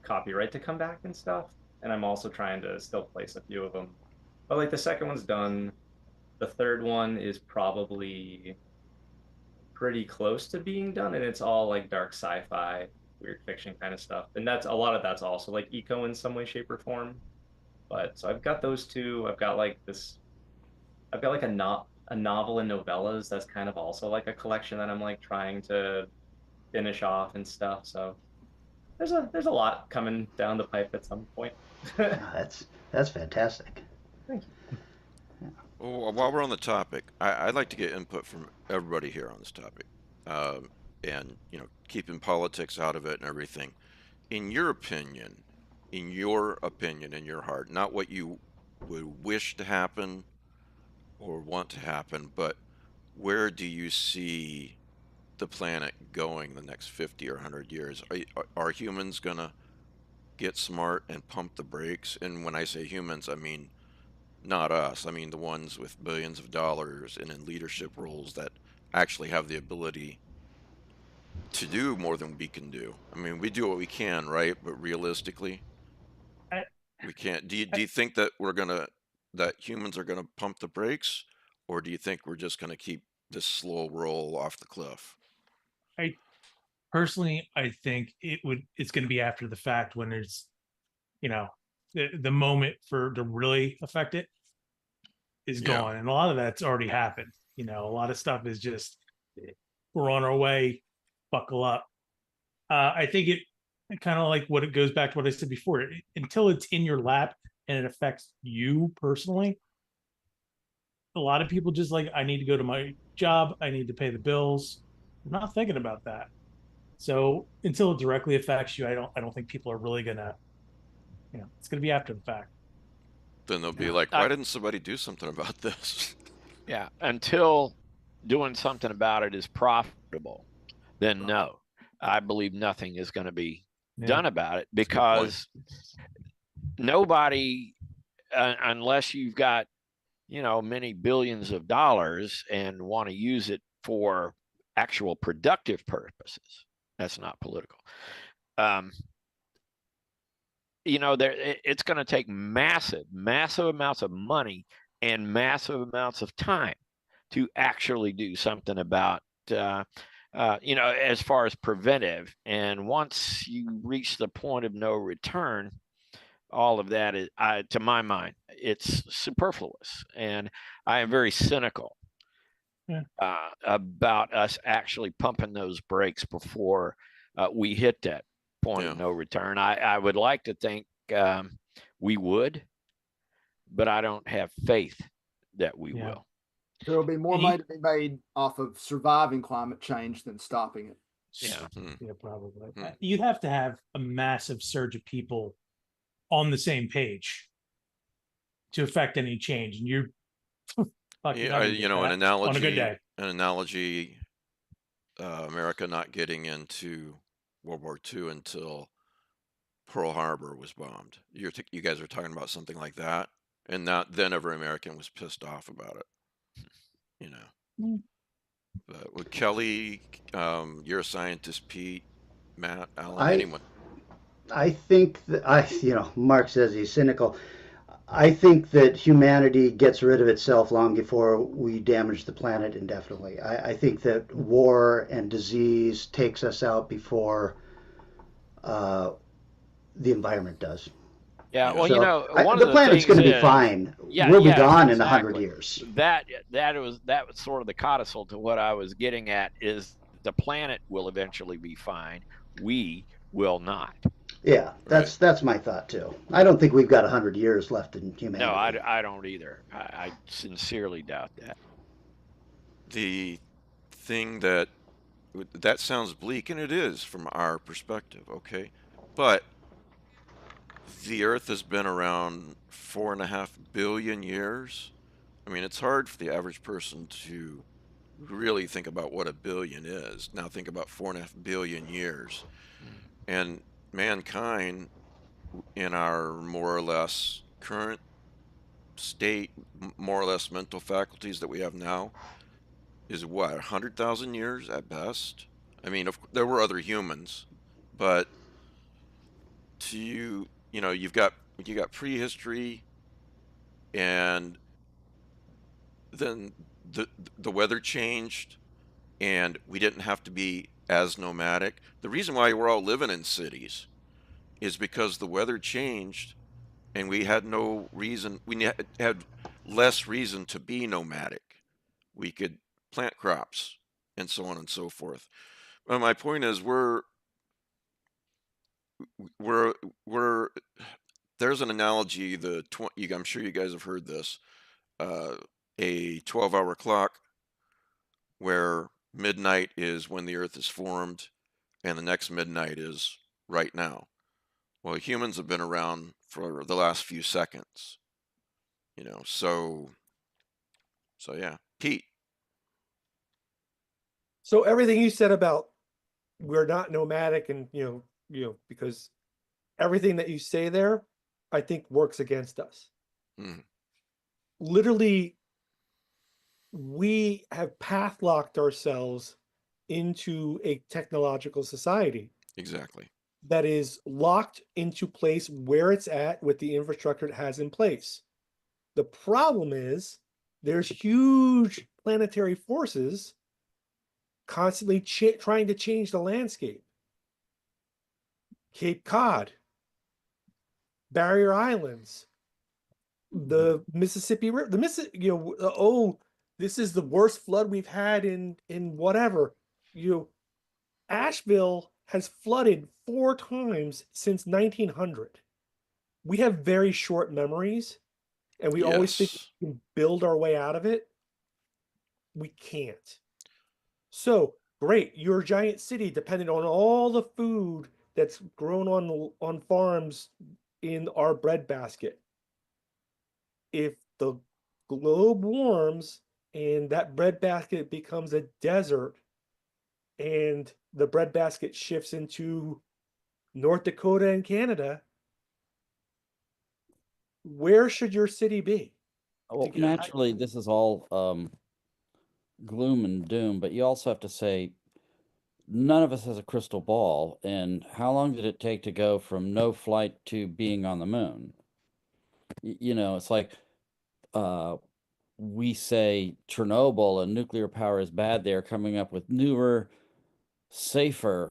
copyright to come back and stuff. And I'm also trying to still place a few of them. But like the second one's done. The third one is probably pretty close to being done, and it's all like dark sci-fi, weird fiction kind of stuff. And that's a lot of that's also like eco in some way, shape, or form. But so I've got those two. I've got like this. I've got like a novel and novellas that's kind of also like a collection that I'm like trying to finish off and stuff. So there's a lot coming down the pipe at some point. Ah, that's fantastic. Thank you. Well, while we're on the topic, I'd like to get input from everybody here on this topic, and keeping politics out of it and everything. In your opinion, in your heart, not what you would wish to happen or want to happen, but where do you see the planet going the next 50 or 100 years? Are humans gonna get smart and pump the brakes? And when I say humans, I mean not us. I mean the ones with billions of dollars and in leadership roles that actually have the ability to do more than we can do. I mean, we do what we can, right? But realistically, I, we can't. Do you think that that humans are gonna pump the brakes, or do you think we're just gonna keep this slow roll off the cliff? I personally, I think it's going to be after the fact when there's, the moment for to really affect it is Yeah. gone, and a lot of that's already happened. A lot of stuff is just we're on our way, buckle up. I think it kind of like what it goes back to what I said before. Until it's in your lap and it affects you personally, a lot of people just like, I need to go to my job, I need to pay the bills. I'm not thinking about that. So until it directly affects you, I don't think people are really gonna, it's gonna be after the fact. Then they'll be like, why didn't somebody do something about this? Yeah, until doing something about it is profitable, then no, I believe nothing is going to be done about it, because nobody, unless you've got, many billions of dollars and want to use it for actual productive purposes, that's not political. It's going to take massive amounts of money and massive amounts of time to actually do something about, as far as preventive. And once you reach the point of no return, all of that is, to my mind, it's superfluous. And I am very cynical about us actually pumping those brakes before we hit that point of no return. I would like to think we would, but I don't have faith that we will. There will be more money to be made off of surviving climate change than stopping it. Yeah, probably. You'd have to have a massive surge of people on the same page to affect any change, and you're an analogy on a good day. America not getting into World War II until Pearl Harbor was bombed. You guys are talking about something like that, and then every American was pissed off about it. But with Kelly, you're a scientist, Pete, Matt, Alan, anyone. I think that Mark says he's cynical. I think that humanity gets rid of itself long before we damage the planet indefinitely. I think that war and disease takes us out before the environment does. Yeah, well, one the planet's going to be fine. We'll be gone in 100 years. That was sort of the codicil to what I was getting at, is the planet will eventually be fine. We will not. Yeah, that's my thought too. I don't think we've got 100 years left in humanity. No, I don't either. I sincerely doubt that. The thing that sounds bleak, and it is from our perspective, okay? But the Earth has been around 4.5 billion years. I mean, it's hard for the average person to really think about what a billion is. Now think about 4.5 billion years. And mankind, in our more or less current state, more or less mental faculties that we have now, is what, 100,000 years at best? I mean, there were other humans, but you've got prehistory, and then the weather changed, and we didn't have to be as nomadic. The reason why we're all living in cities is because the weather changed, and we had no reason. Had less reason to be nomadic. We could plant crops and so on and so forth. But my point is, we're there's an analogy. I'm sure you guys have heard this. A 12-hour clock, where midnight is when the Earth is formed, and the next midnight is right now. Well, humans have been around for the last few seconds, so yeah. Pete. So everything you said about we're not nomadic, and because everything that you say there, I think works against us. Mm. Literally, we have path locked ourselves into a technological society Exactly. that is locked into place where it's at with the infrastructure it has in place. The problem is there's huge planetary forces constantly trying to change the landscape. Cape Cod, Barrier Islands, the Mississippi River, the Mississippi, this is the worst flood we've had in whatever. Asheville has flooded 4 times since 1900. We have very short memories, and we always think Yes. we can build our way out of it. We can't. So great, you're a giant city dependent on all the food that's grown on farms in our breadbasket. If the globe warms and that breadbasket becomes a desert, and the breadbasket shifts into North Dakota and Canada, where should your city be? Well, get- naturally, this is all gloom and doom, but you also have to say none of us has a crystal ball. And how long did it take to go from no flight to being on the moon? It's like we say Chernobyl and nuclear power is bad. They're coming up with newer, safer,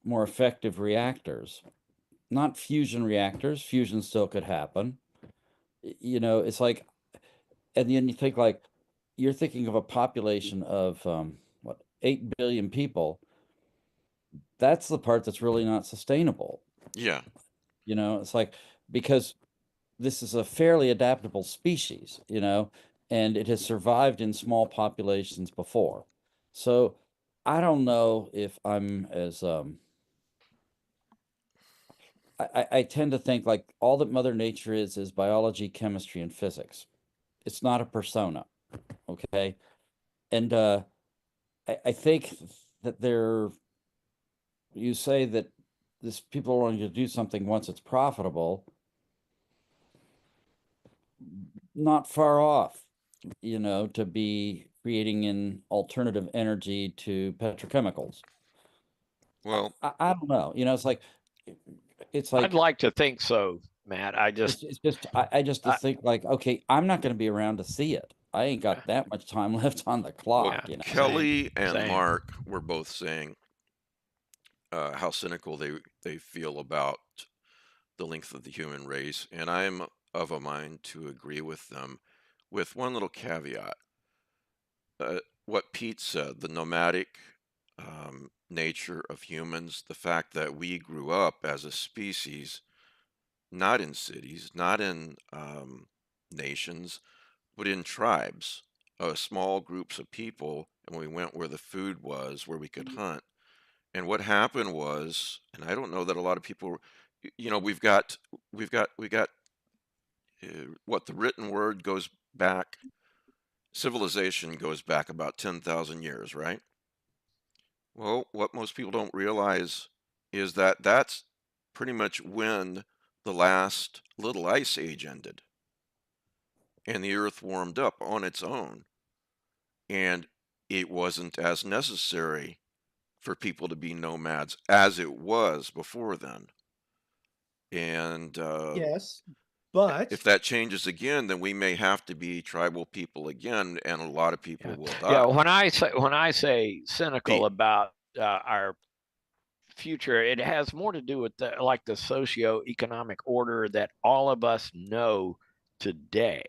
more effective reactors. Not fusion reactors. Fusion still could happen. It's like, and then you think like, you're thinking of a population of 8 billion people. That's the part that's really not sustainable. Yeah. It's like, because this is a fairly adaptable species, and it has survived in small populations before. So I don't know if I'm as I tend to think like all that Mother Nature is biology, chemistry, and physics. It's not a persona, okay? And I think that you say that people are wanting to do something once it's profitable, not far off, to be creating an alternative energy to petrochemicals. Well, I don't know. It's like I'd like to think so, Matt. I just it's just I just think like, okay, I'm not going to be around to see it. I ain't got that much time left on the clock. Yeah. Kelly and Same. Mark were both saying how cynical they feel about the length of the human race, and I'm of a mind to agree with them, with one little caveat. What Pete said, the nomadic nature of humans, the fact that we grew up as a species, not in cities, not in nations, but in tribes, small groups of people, and we went where the food was, where we could hunt. And what happened was, and I don't know that a lot of people, we've got what the written word goes back civilization goes back about 10,000 years, right? Well, what most people don't realize is that that's pretty much when the last little ice age ended and the earth warmed up on its own. And it wasn't as necessary for people to be nomads as it was before then. And Yes, but if that changes again, then we may have to be tribal people again, and a lot of people Yeah. will Yeah, die. when I say cynical Pete. about our future, it has more to do with like the socio-economic order that all of us know today.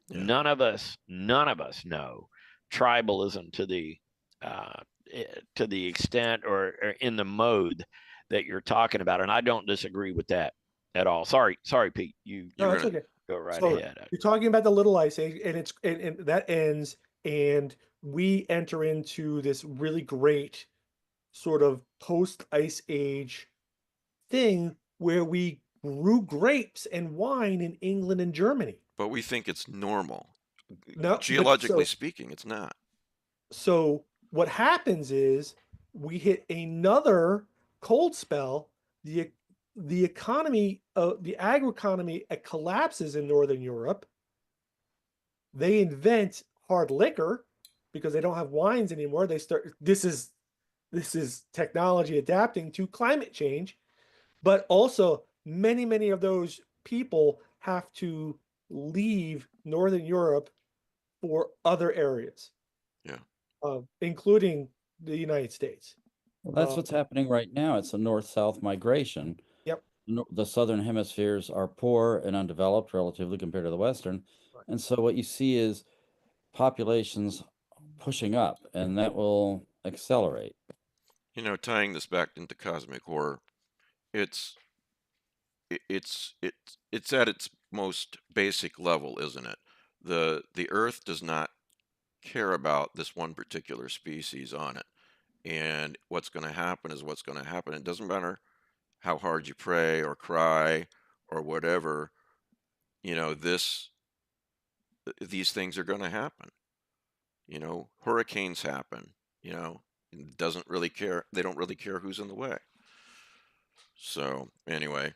Yeah. None of us know tribalism uh, to the extent or in the mode that you're talking about, and I don't disagree with that at all. Sorry, Pete. You no, You're it's gonna okay. go right So ahead. you're talking about the Little Ice Age, and and that ends, and we enter into this really great sort of post Ice Age thing where we grew grapes and wine in England and Germany. but we think it's normal. No, but Geologically speaking, it's not. so what happens is we hit another cold spell. The the economy, the agri economy, collapses in Northern Europe. They invent hard liquor because they don't have wines anymore. They start. This is technology adapting to climate change, but also many of those people have to leave Northern Europe for other areas, Yeah. including the United States. Well, that's what's happening right now. It's a north-south migration. Yep. The southern hemispheres are poor and undeveloped relatively compared to the western. Right. And so what you see is populations pushing up, and that will accelerate. You know, tying this back into cosmic horror, it's it's at its most basic level, isn't it? The Earth does not care about this one particular species on it, and what's going to happen is what's going to happen. It doesn't matter how hard you pray or cry or whatever. You know, these things are going to happen. You know, hurricanes happen. You know, it doesn't really care. They don't really care who's in the way. So anyway,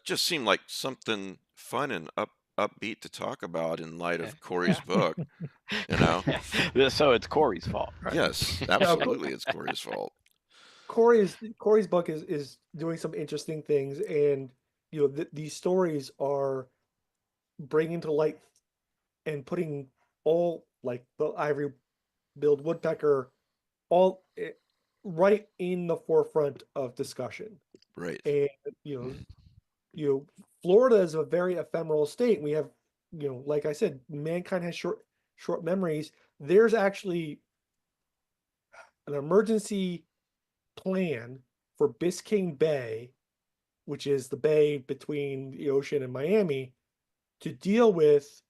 just seemed like something fun and upbeat to talk about in light of Corey's book. You know, So it's Corey's fault, right? yes, absolutely, it's Corey's fault. Corey's book is doing some interesting things, and these stories are bringing to light and putting all like the ivory-billed woodpecker all right in the forefront of discussion. Right. And Florida is a very ephemeral state. We have, like I said, mankind has short memories. There's actually an emergency plan for Biscayne Bay, which is the bay between the ocean and Miami, to deal with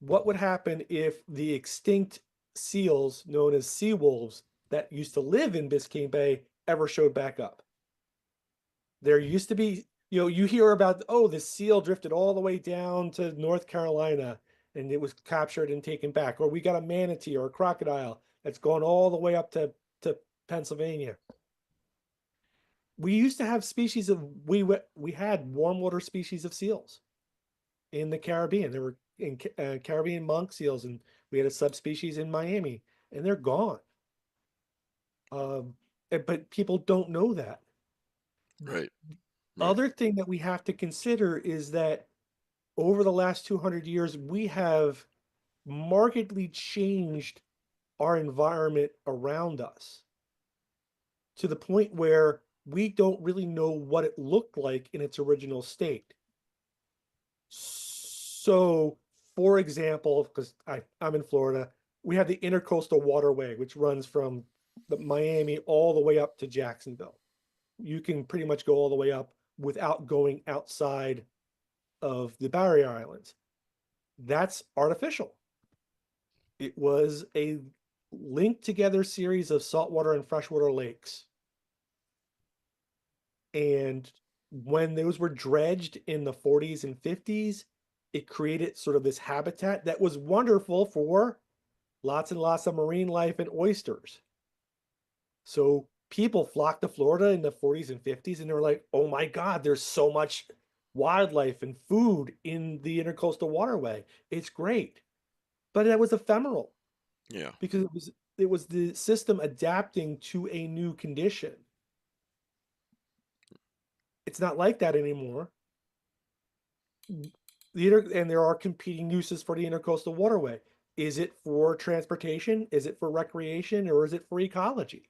what would happen if the extinct seals known as sea wolves that used to live in Biscayne Bay ever showed back up. There used to be, you hear about, the seal drifted all the way down to North Carolina and it was captured and taken back. Or we got a manatee or a crocodile that's gone all the way up to Pennsylvania. We used to have species of, we had warm water species of seals in the Caribbean. There were in Caribbean monk seals, and we had a subspecies in Miami, and they're gone. But people don't know that. Right. Other thing that we have to consider is that over the last 200 years, we have markedly changed our environment around us to the point where we don't really know what it looked like in its original state. So, for example, because I'm in Florida, we have the Intercoastal Waterway, which runs from the Miami all the way up to Jacksonville. You can pretty much go all the way up without going outside of the Barrier Islands. That's artificial. It was a linked together series of saltwater and freshwater lakes. And when those were dredged in the 40s and 50s, it created sort of this habitat that was wonderful for lots and lots of marine life and oysters. So people flocked to Florida in the 40s and 50s, and they were like, oh my God, there's so much wildlife and food in the intercoastal waterway. It's great. But that was ephemeral Yeah. because it was the system adapting to a new condition. It's not like that anymore. And there are competing uses for the intercoastal waterway. Is it for transportation? Is it for recreation? Or is it for ecology?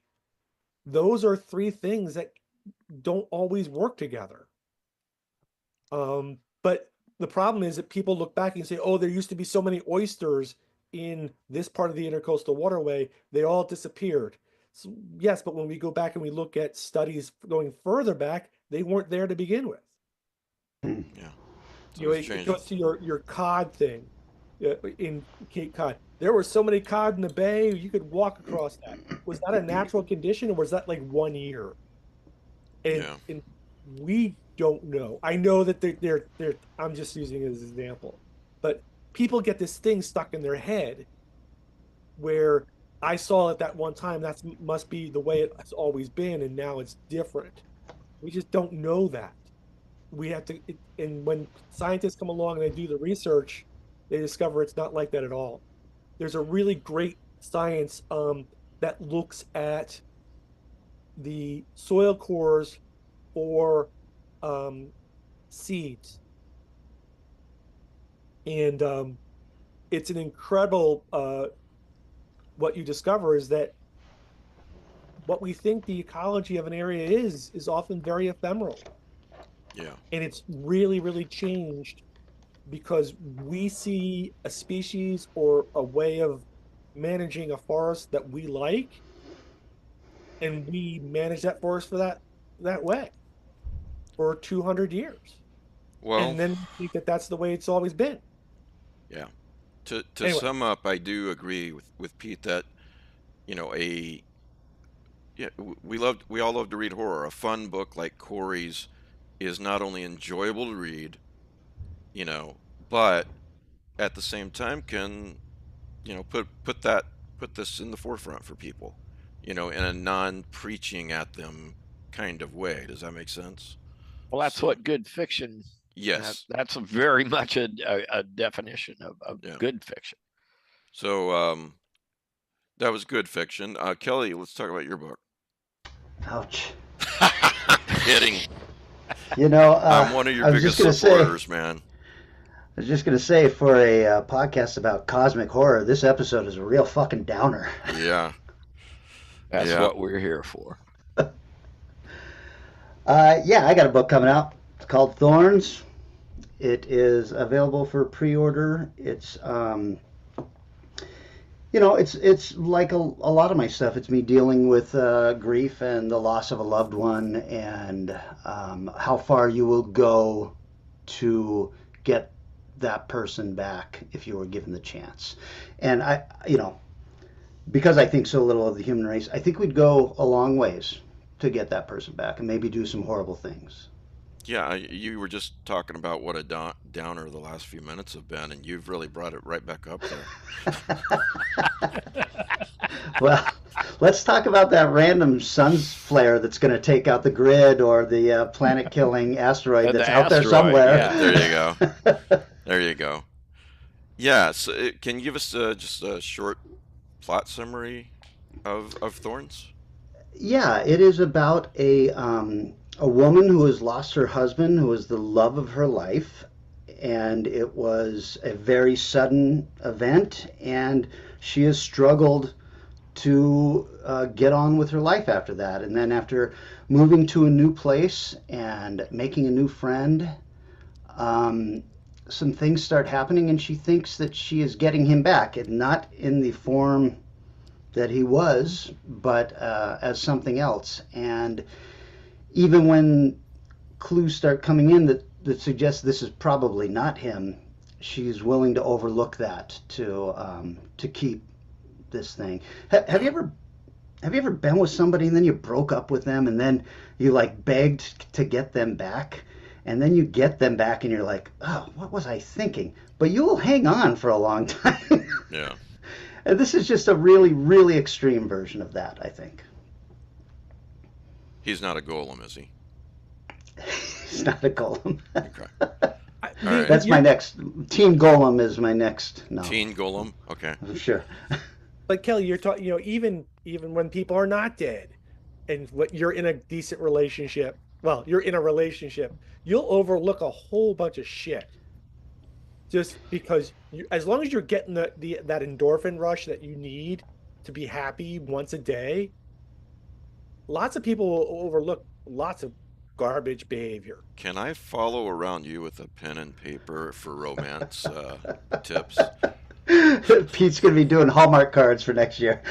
Those are three things that don't always work together. But the problem is that people look back and say, oh, there used to be so many oysters in this part of the intercoastal waterway, they all disappeared. So, yes, but when we go back and we look at studies going further back, they weren't there to begin with. Yeah. So it goes to your cod thing in Cape Cod. There were so many cod in the bay, you could walk across that. Was that a natural condition, or was that like 1 year? And we don't know. I know that they're I'm just using it as an example, but people get this thing stuck in their head where I saw it that one time. That must be the way it has always been, and now it's different. We just don't know that. We have to, and when scientists come along and they do the research, they discover it's not like that at all. There's a really great science that looks at the soil cores for seeds, and it's an incredible. What you discover is that what we think the ecology of an area is often very ephemeral. Yeah. And it's really, really changed because we see a species or a way of managing a forest that we like, and we manage that forest for that way for 200 years. Well, and then we think that that's the way it's always been. yeah. To Anyway. sum up, I do agree with Pete that, we all love to read horror. A fun book like Corey's is not only enjoyable to read, but at the same time can, put this in the forefront for people, in a non-preaching at them kind of way. Does that make sense? Well, that's So, what good fiction. yes. That's very much a definition of Yeah. good fiction. So that was good fiction. Kelly, let's talk about your book. Ouch. Kidding. I'm one of your biggest supporters, man. I was just going to say, for a podcast about cosmic horror, this episode is a real fucking downer. Yeah. That's what we're here for. I got a book coming out. It's called Thorns. It is available for pre-order. It's it's like a lot of my stuff. It's me dealing with grief and the loss of a loved one, and how far you will go to get that person back if you were given the chance. And because I think so little of the human race, I think we'd go a long ways to get that person back and maybe do some horrible things. Yeah, you were just talking about what a downer the last few minutes have been, and you've really brought it right back up there. Well, let's talk about that random sun's flare that's going to take out the grid, or the planet-killing asteroid that's out there somewhere. Yeah. There you go. There you go. Yeah, so can you give us just a short plot summary of Thorns? Yeah, it is about a woman who has lost her husband, who was the love of her life, and it was a very sudden event, and she has struggled to get on with her life after that. And then after moving to a new place and making a new friend, some things start happening, and she thinks that she is getting him back, and not in the form that he was, but as something else. And even when clues start coming in that suggest this is probably not him, she's willing to overlook that to keep this thing. Have you ever been with somebody and then you broke up with them, and then you like begged to get them back, and then you get them back and you're like, oh, what was I thinking? But you will hang on for a long time. Yeah. And this is just a really, really extreme version of that, I think. He's not a golem, is he? He's not a golem. Okay. I, All right. That's my next. Teen Golem is my next novel. Teen golem. Okay. Sure. But Kelly, you're talking, even when people are not dead, and what you're in a decent relationship. Well, you're in a relationship. You'll overlook a whole bunch of shit, just because as long as you're getting that endorphin rush that you need to be happy once a day. Lots of people will overlook lots of garbage behavior. Can I follow around you with a pen and paper for romance tips? Pete's going to be doing Hallmark cards for next year.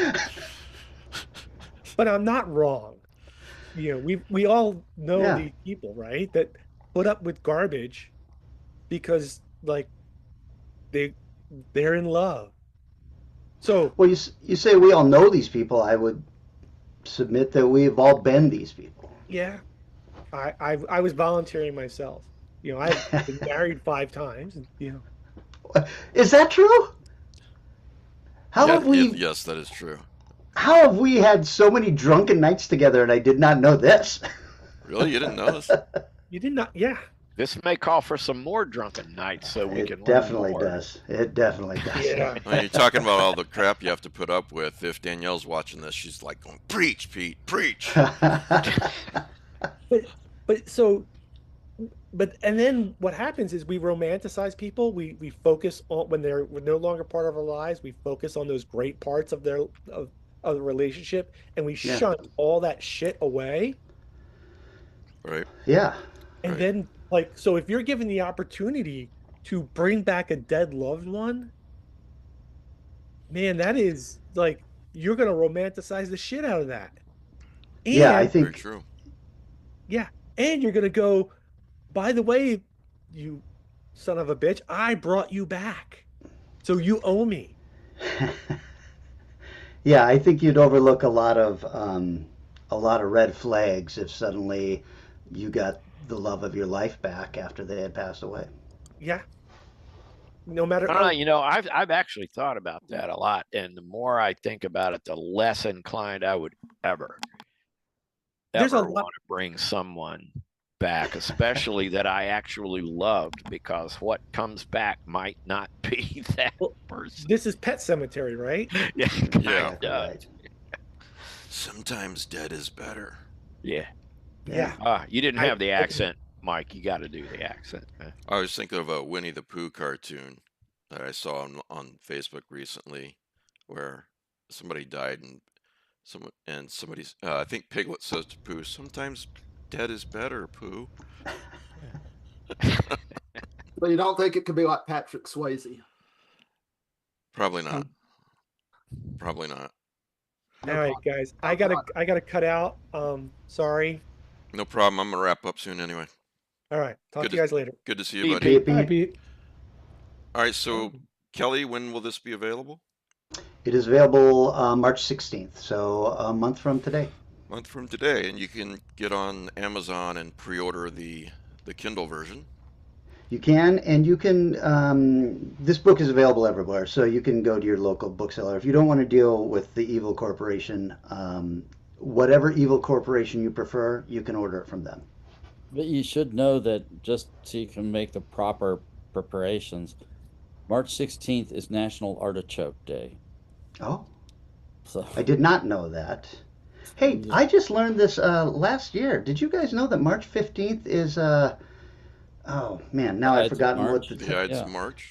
But I'm not wrong. We all know these people, right? That put up with garbage because they're in love. So well, you say we all know these people. I would submit that we've all been these people. Yeah, I was volunteering myself. I've been married 5 times. And, Is that true? Yes, that is true. How have we had so many drunken nights together and I did not know this? Really? You didn't know this? You did not? Yeah. This may call for some more drunken nights so we can It definitely does. It definitely does. Yeah. Well, you're talking about all the crap you have to put up with. If Danielle's watching this, she's like going, "Preach, Pete, preach." And then what happens is we romanticize people. We focus on when they're no longer part of our lives. We focus on those great parts of the relationship, and we shunt all that shit away. Right. Yeah. And then, so if you're given the opportunity to bring back a dead loved one, man, that is you're gonna romanticize the shit out of that. And, yeah, I think. Very true. Yeah, and you're gonna go, by the way, you son of a bitch, I brought you back, so you owe me. Yeah, I think you'd overlook a lot of red flags if suddenly you got the love of your life back after they had passed away. Yeah. No matter. I've actually thought about that a lot, and the more I think about it, the less inclined I would ever want to bring someone back, especially that I actually loved, because what comes back might not be that person. This is Pet Cemetery, right? Yeah. Right. Sometimes dead is better. Yeah. Yeah. You didn't have the accent, Mike. You got to do the accent. I was thinking of a Winnie the Pooh cartoon that I saw on Facebook recently, where somebody died and somebody's I think Piglet says to Pooh, "Sometimes dead is better, Pooh." But you don't think it could be like Patrick Swayze? Probably not. Probably not. All right, guys. I gotta cut out. Sorry. No problem. I'm gonna wrap up soon anyway. All right. Talk to you guys later. Good to see you, buddy. Bye, Pete. All right. So, Kelly, when will this be available? It is available March 16th, so a month from today. Month from today, and you can get on Amazon and pre-order the Kindle version. You can, and you can. This book is available everywhere, so you can go to your local bookseller. If you don't want to deal with the evil corporation, whatever evil corporation you prefer, you can order it from them. But you should know that just so you can make the proper preparations, March 16th is National Artichoke Day. Oh, So I did not know that. Hey, I just learned this last year. Did you guys know that March 15th is oh man, now I've forgotten what the it's March.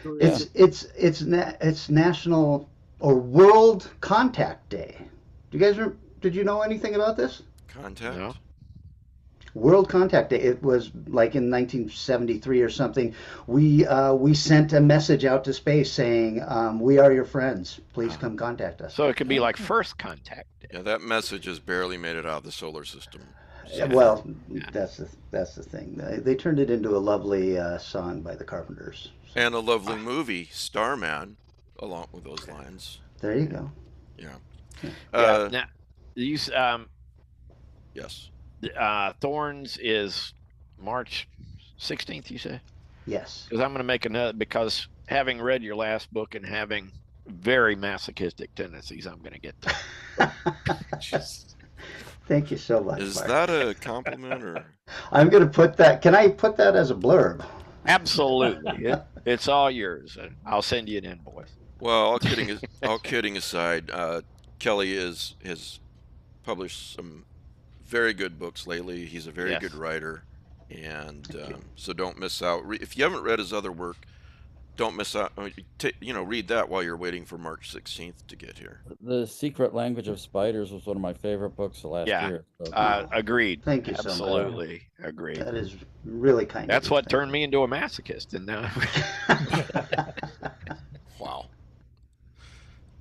It's National or World Contact Day. Did you know anything about this? Contact. No. World Contact Day. It was like in 1973 or something. We sent a message out to space saying, "We are your friends. Please come contact us." So it could be like first contact. Yeah, that message has barely made it out of the solar system. Well, that's the thing. They turned it into a lovely song by the Carpenters. And a lovely movie, Starman, along with those lines. There you go. Yeah. Now, these Yes. Thorns is March 16th, you say? Yes. Because I'm going to make another, because having read your last book and having very masochistic tendencies I'm going to get to. Thank you so much, Is Mark. that a compliment or? I'm going to put that. Can I put that as a blurb? Absolutely. It's all yours. And I'll send you an invoice. Well, all kidding aside, Kelly has published some very good books lately. He's a very good Yes. writer, and so don't miss out. If you haven't read his other work, don't miss out. Read that while you're waiting for March 16th to get here. The Secret Language of Spiders was one of my favorite books of last Yeah. year. So Agreed. Thank you so much. Absolutely agreed. That is really kind That's of you. what Thank turned you. me into a masochist. And now Wow.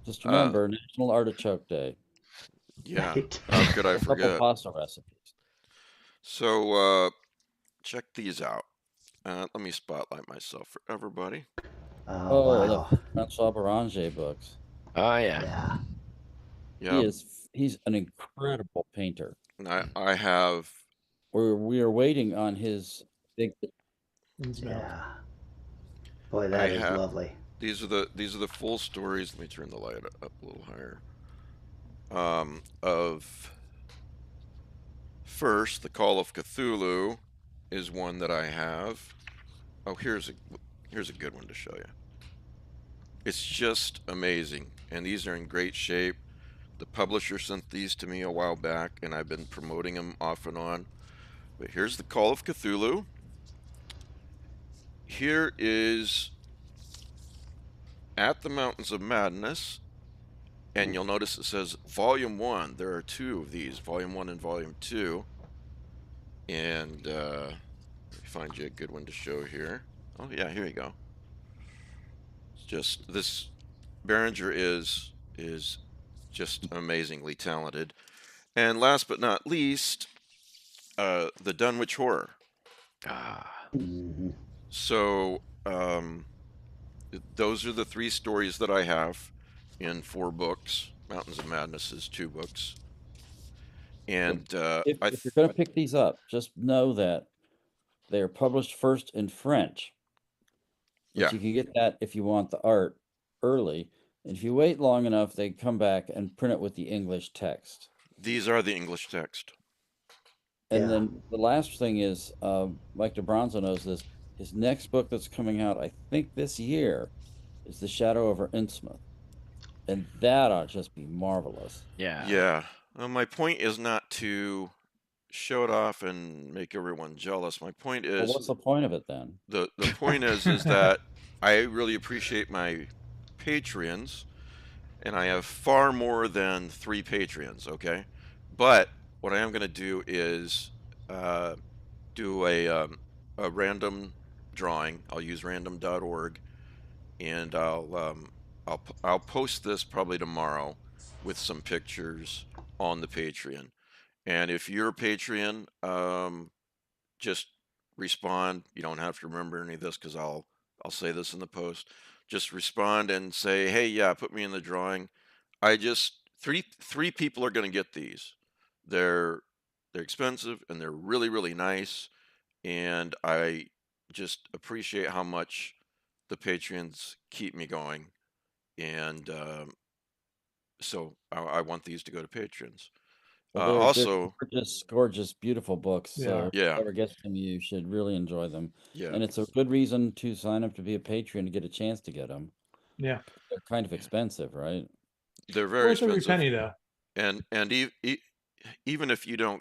just remember, National Artichoke Day. Yeah. Right. How could I A couple forget? pasta recipes. So check these out. Let me spotlight myself for everybody. Oh, wow. The François Béranger books. oh yeah. Yeah. Yeah, He's an incredible painter. I have. We are waiting on his big. Yeah. Boy, that is lovely. These are the full stories. Let me turn the light up a little higher. Of first, the Call of Cthulhu is one that I have. Oh, here's a good one to show you. It's just amazing, and these are in great shape. The publisher sent these to me a while back, and I've been promoting them off and on. But here's the Call of Cthulhu. Here is At the Mountains of Madness, and you'll notice it says Volume 1. There are two of these, Volume 1 and Volume 2. And let me find you a good one to show here. Oh yeah, here you go. It's just this Behringer is just amazingly talented. And last but not least, the Dunwich Horror. Mhm. So those are the three stories that I have in 4 books. Mountains of Madness is 2 books. And If you're going to pick these up, just know that they are published first in French. But yeah, you can get that if you want the art early. And if you wait long enough, they come back and print it with the English text. these are the English text. And Yeah. then the last thing is, Mike DeBronzo knows this. His next book that's coming out, I think this year, is The Shadow over Innsmouth. And that ought to just be marvelous. Yeah. Yeah. My point is not to show it off and make everyone jealous. My point Well, is what's the point of it then? the point is that I really appreciate my Patreons, and I have far more than 3 Patreons, okay? But what I am going to do is do a random drawing. I'll use random.org, and I'll post this probably tomorrow with some pictures on the Patreon. And if you're a Patreon, just respond. You don't have to remember any of this because I'll say this in the post. Just respond and say, hey, yeah, put me in the drawing. I just three people are going to get these. They're expensive and they're really, really nice, and I just appreciate how much the Patreons keep me going, and so I want these to go to patrons. Well, they're Also, gorgeous, gorgeous, beautiful books. So yeah, whoever gets them, you should really enjoy them. yeah, And it's a good reason to sign up to be a patron to get a chance to get them. Yeah. They're kind of expensive, right? they're very Worth every expensive. penny, though. And even if you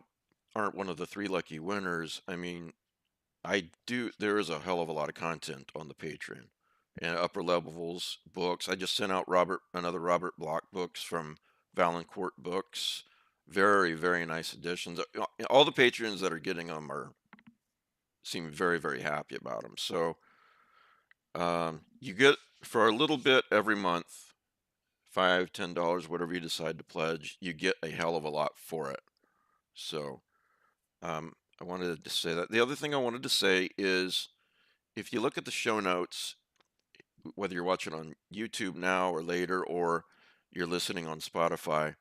aren't one of the 3 lucky winners, I mean, there is a hell of a lot of content on the Patreon and upper levels books. I just sent out another Robert Bloch books from Valancourt Books. Very, very nice editions. All the patrons that are getting them seem very, very happy about them. So you get, for a little bit every month, $5, $10, whatever you decide to pledge, you get a hell of a lot for it. So I wanted to say that. The other thing I wanted to say is, if you look at the show notes, whether you're watching on YouTube now or later, or you're listening on Spotify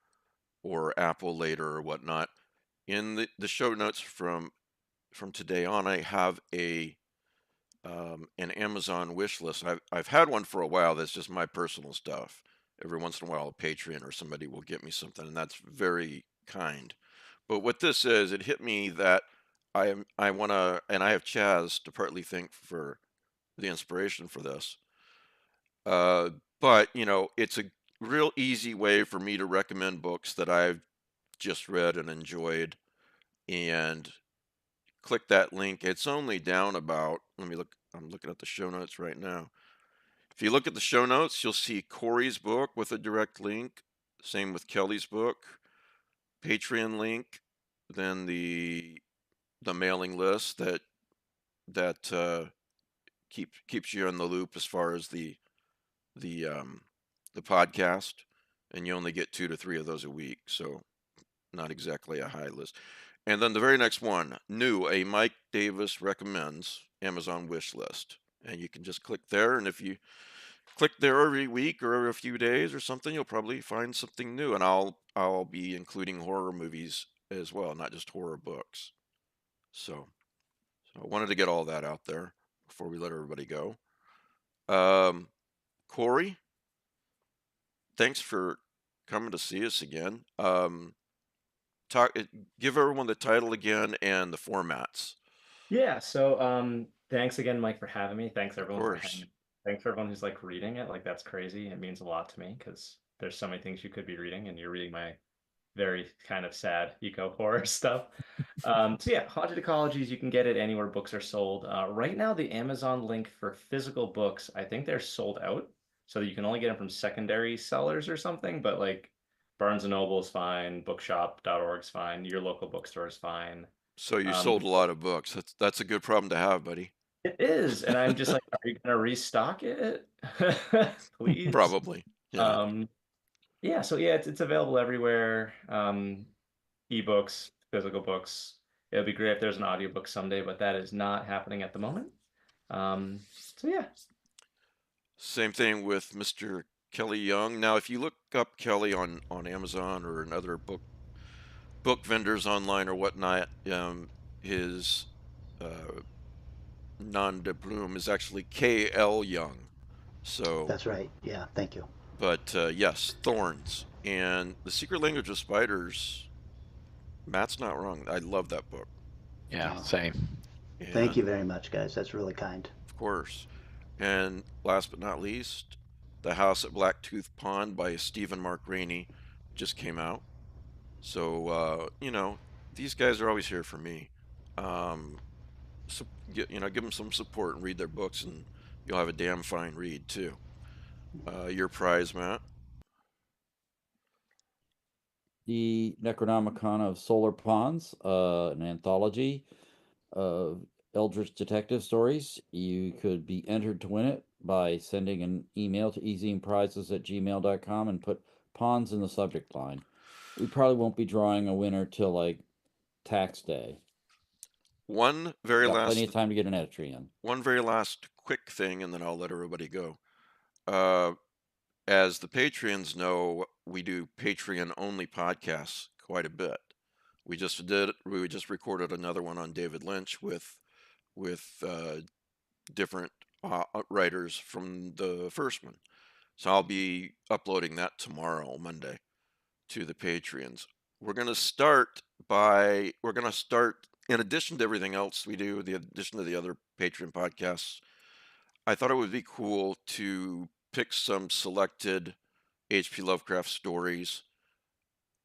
or Apple later or whatnot, in the show notes from today on, I have a an Amazon wish list. I've had one for a while. That's just my personal stuff. Every once in a while, a Patreon or somebody will get me something, and that's very kind. But what this is, it hit me that I want to, and I have Chaz to partly thank for the inspiration for this. But it's a real easy way for me to recommend books that I've just read and enjoyed, and click that link. It's only down about, let me look, I'm looking at the show notes right now. If you look at the show notes, you'll see Corey's book with a direct link. Same with Kelly's book, Patreon link, then the mailing list that keeps you in the loop as far as the podcast, and you only get 2 to 3 of those a week, so not exactly a high list. And then the very next one, new, a Mike Davis recommends Amazon wish list, and you can just click there, and if you click there every week or every few days or something, you'll probably find something new, and I'll be including horror movies as well, not just horror books. So I wanted to get all that out there before we let everybody go. Corey, thanks for coming to see us again. Give everyone the title again and the formats. Yeah, so thanks again, Mike, for having me. Thanks Of everyone for course. thanks for everyone who's like reading it. Like that's crazy. It means a lot to me because there's so many things you could be reading, and you're reading my very kind of sad eco horror stuff. So yeah, Haunted Ecologies, you can get it anywhere books are sold. Right now, the Amazon link for physical books, I think they're sold out, so you can only get them from secondary sellers or something. But like Barnes and Noble is fine, bookshop.org is fine, your local bookstore is fine. So you sold a lot of books. That's a good problem to have, buddy. It is, and I'm just like, are you gonna restock it? Please. Probably. Yeah. Yeah, so yeah, it's available everywhere. Ebooks, physical books. It'll be great if there's an audiobook someday, but that is not happening at the moment. So yeah. Same thing with Mr. Kelly Young. Now, if you look up Kelly on Amazon or in other book vendors online or whatnot, his nom de plume is actually K.L. Young. So That's right. Yeah, thank you. But yes, Thorns and The Secret Language of Spiders. Matt's not wrong. I love that book. Yeah, Oh. same. Thank you very much, guys. That's really kind. Of course. And last but not least, The House at Blacktooth Pond by Stephen Mark Rainey just came out. So, these guys are always here for me. So, give them some support and read their books, and you'll have a damn fine read, too. Your prize, Matt? The Necronomicon of Solar Ponds, an anthology of Eldritch detective stories. You could be entered to win it by sending an email to easyandprizes@gmail.com and put ponds in the subject line. We probably won't be drawing a winner till like tax day. One very Got last plenty of time to get an entry in. One very last quick thing, and then I'll let everybody go. As the Patreons know, we do Patreon only podcasts quite a bit. We just recorded another one on David Lynch with different writers from the first one. So I'll be uploading that tomorrow, Monday, to the Patreons. We're gonna start, in addition to everything else we do, the addition to the other Patreon podcasts, I thought it would be cool to pick some selected H.P. Lovecraft stories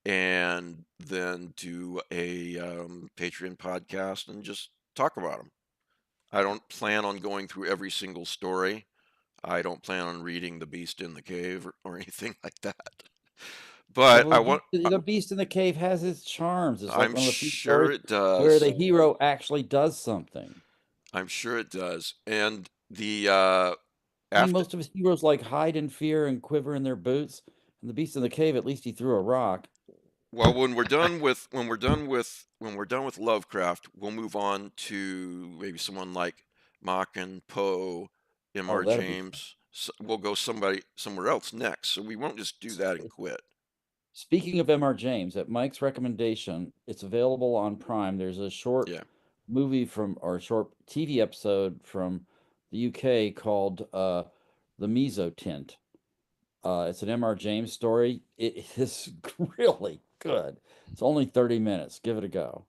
and then do a Patreon podcast and just talk about them. I don't plan on going through every single story. I don't plan on reading The Beast in the Cave or anything like that. But the Beast in the Cave has its charms. It's like I'm one of the few sure stories it does. where the hero actually does something. I'm sure it does. And the I mean, most of his heroes like hide in fear and quiver in their boots. And the Beast in the Cave, at least he threw a rock. Well, when we're done with Lovecraft, we'll move on to maybe someone like Machen, Poe, M.R. James. So we'll go somewhere else next. So we won't just do that and quit. Speaking of M.R. James, at Mike's recommendation, it's available on Prime. There's a short movie or short TV episode from the UK called The Mezzotint. It's an M.R. James story. It is really good. It's only 30 minutes. Give it a go.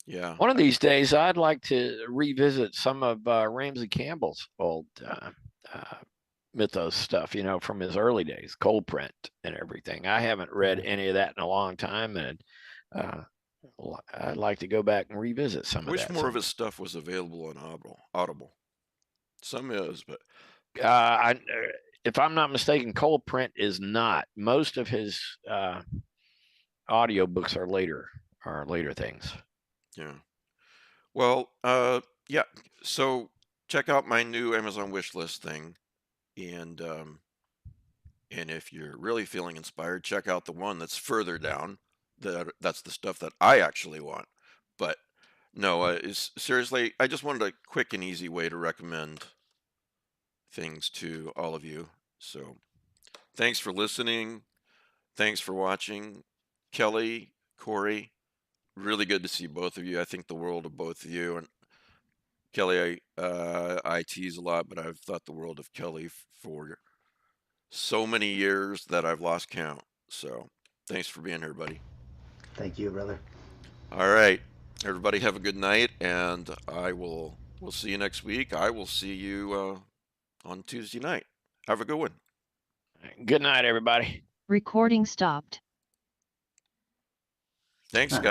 Yeah. One of these days, I'd like to revisit some of Ramsey Campbell's old mythos stuff, you know, from his early days, cold print and everything. I haven't read any of that in a long time, and I'd like to go back and revisit some I wish of that. more of his stuff was available on Audible. Some is, but if I'm not mistaken, cold print is not. Most of his audio books are later things. yeah. Well, yeah. So check out my new Amazon wish list thing, and if you're really feeling inspired, check out the one that's further down. That's the stuff that I actually want. But no, seriously, I just wanted a quick and easy way to recommend things to all of you. So thanks for listening. Thanks for watching. Kelly, Corey, really good to see both of you. I think the world of both of you. And Kelly, I tease a lot, but I've thought the world of Kelly for so many years that I've lost count. So thanks for being here, buddy. Thank you, brother. All right. Everybody have a good night, and we'll see you next week. I will see you on Tuesday night. Have a good one. Good night, everybody. Recording stopped. Thanks, guys.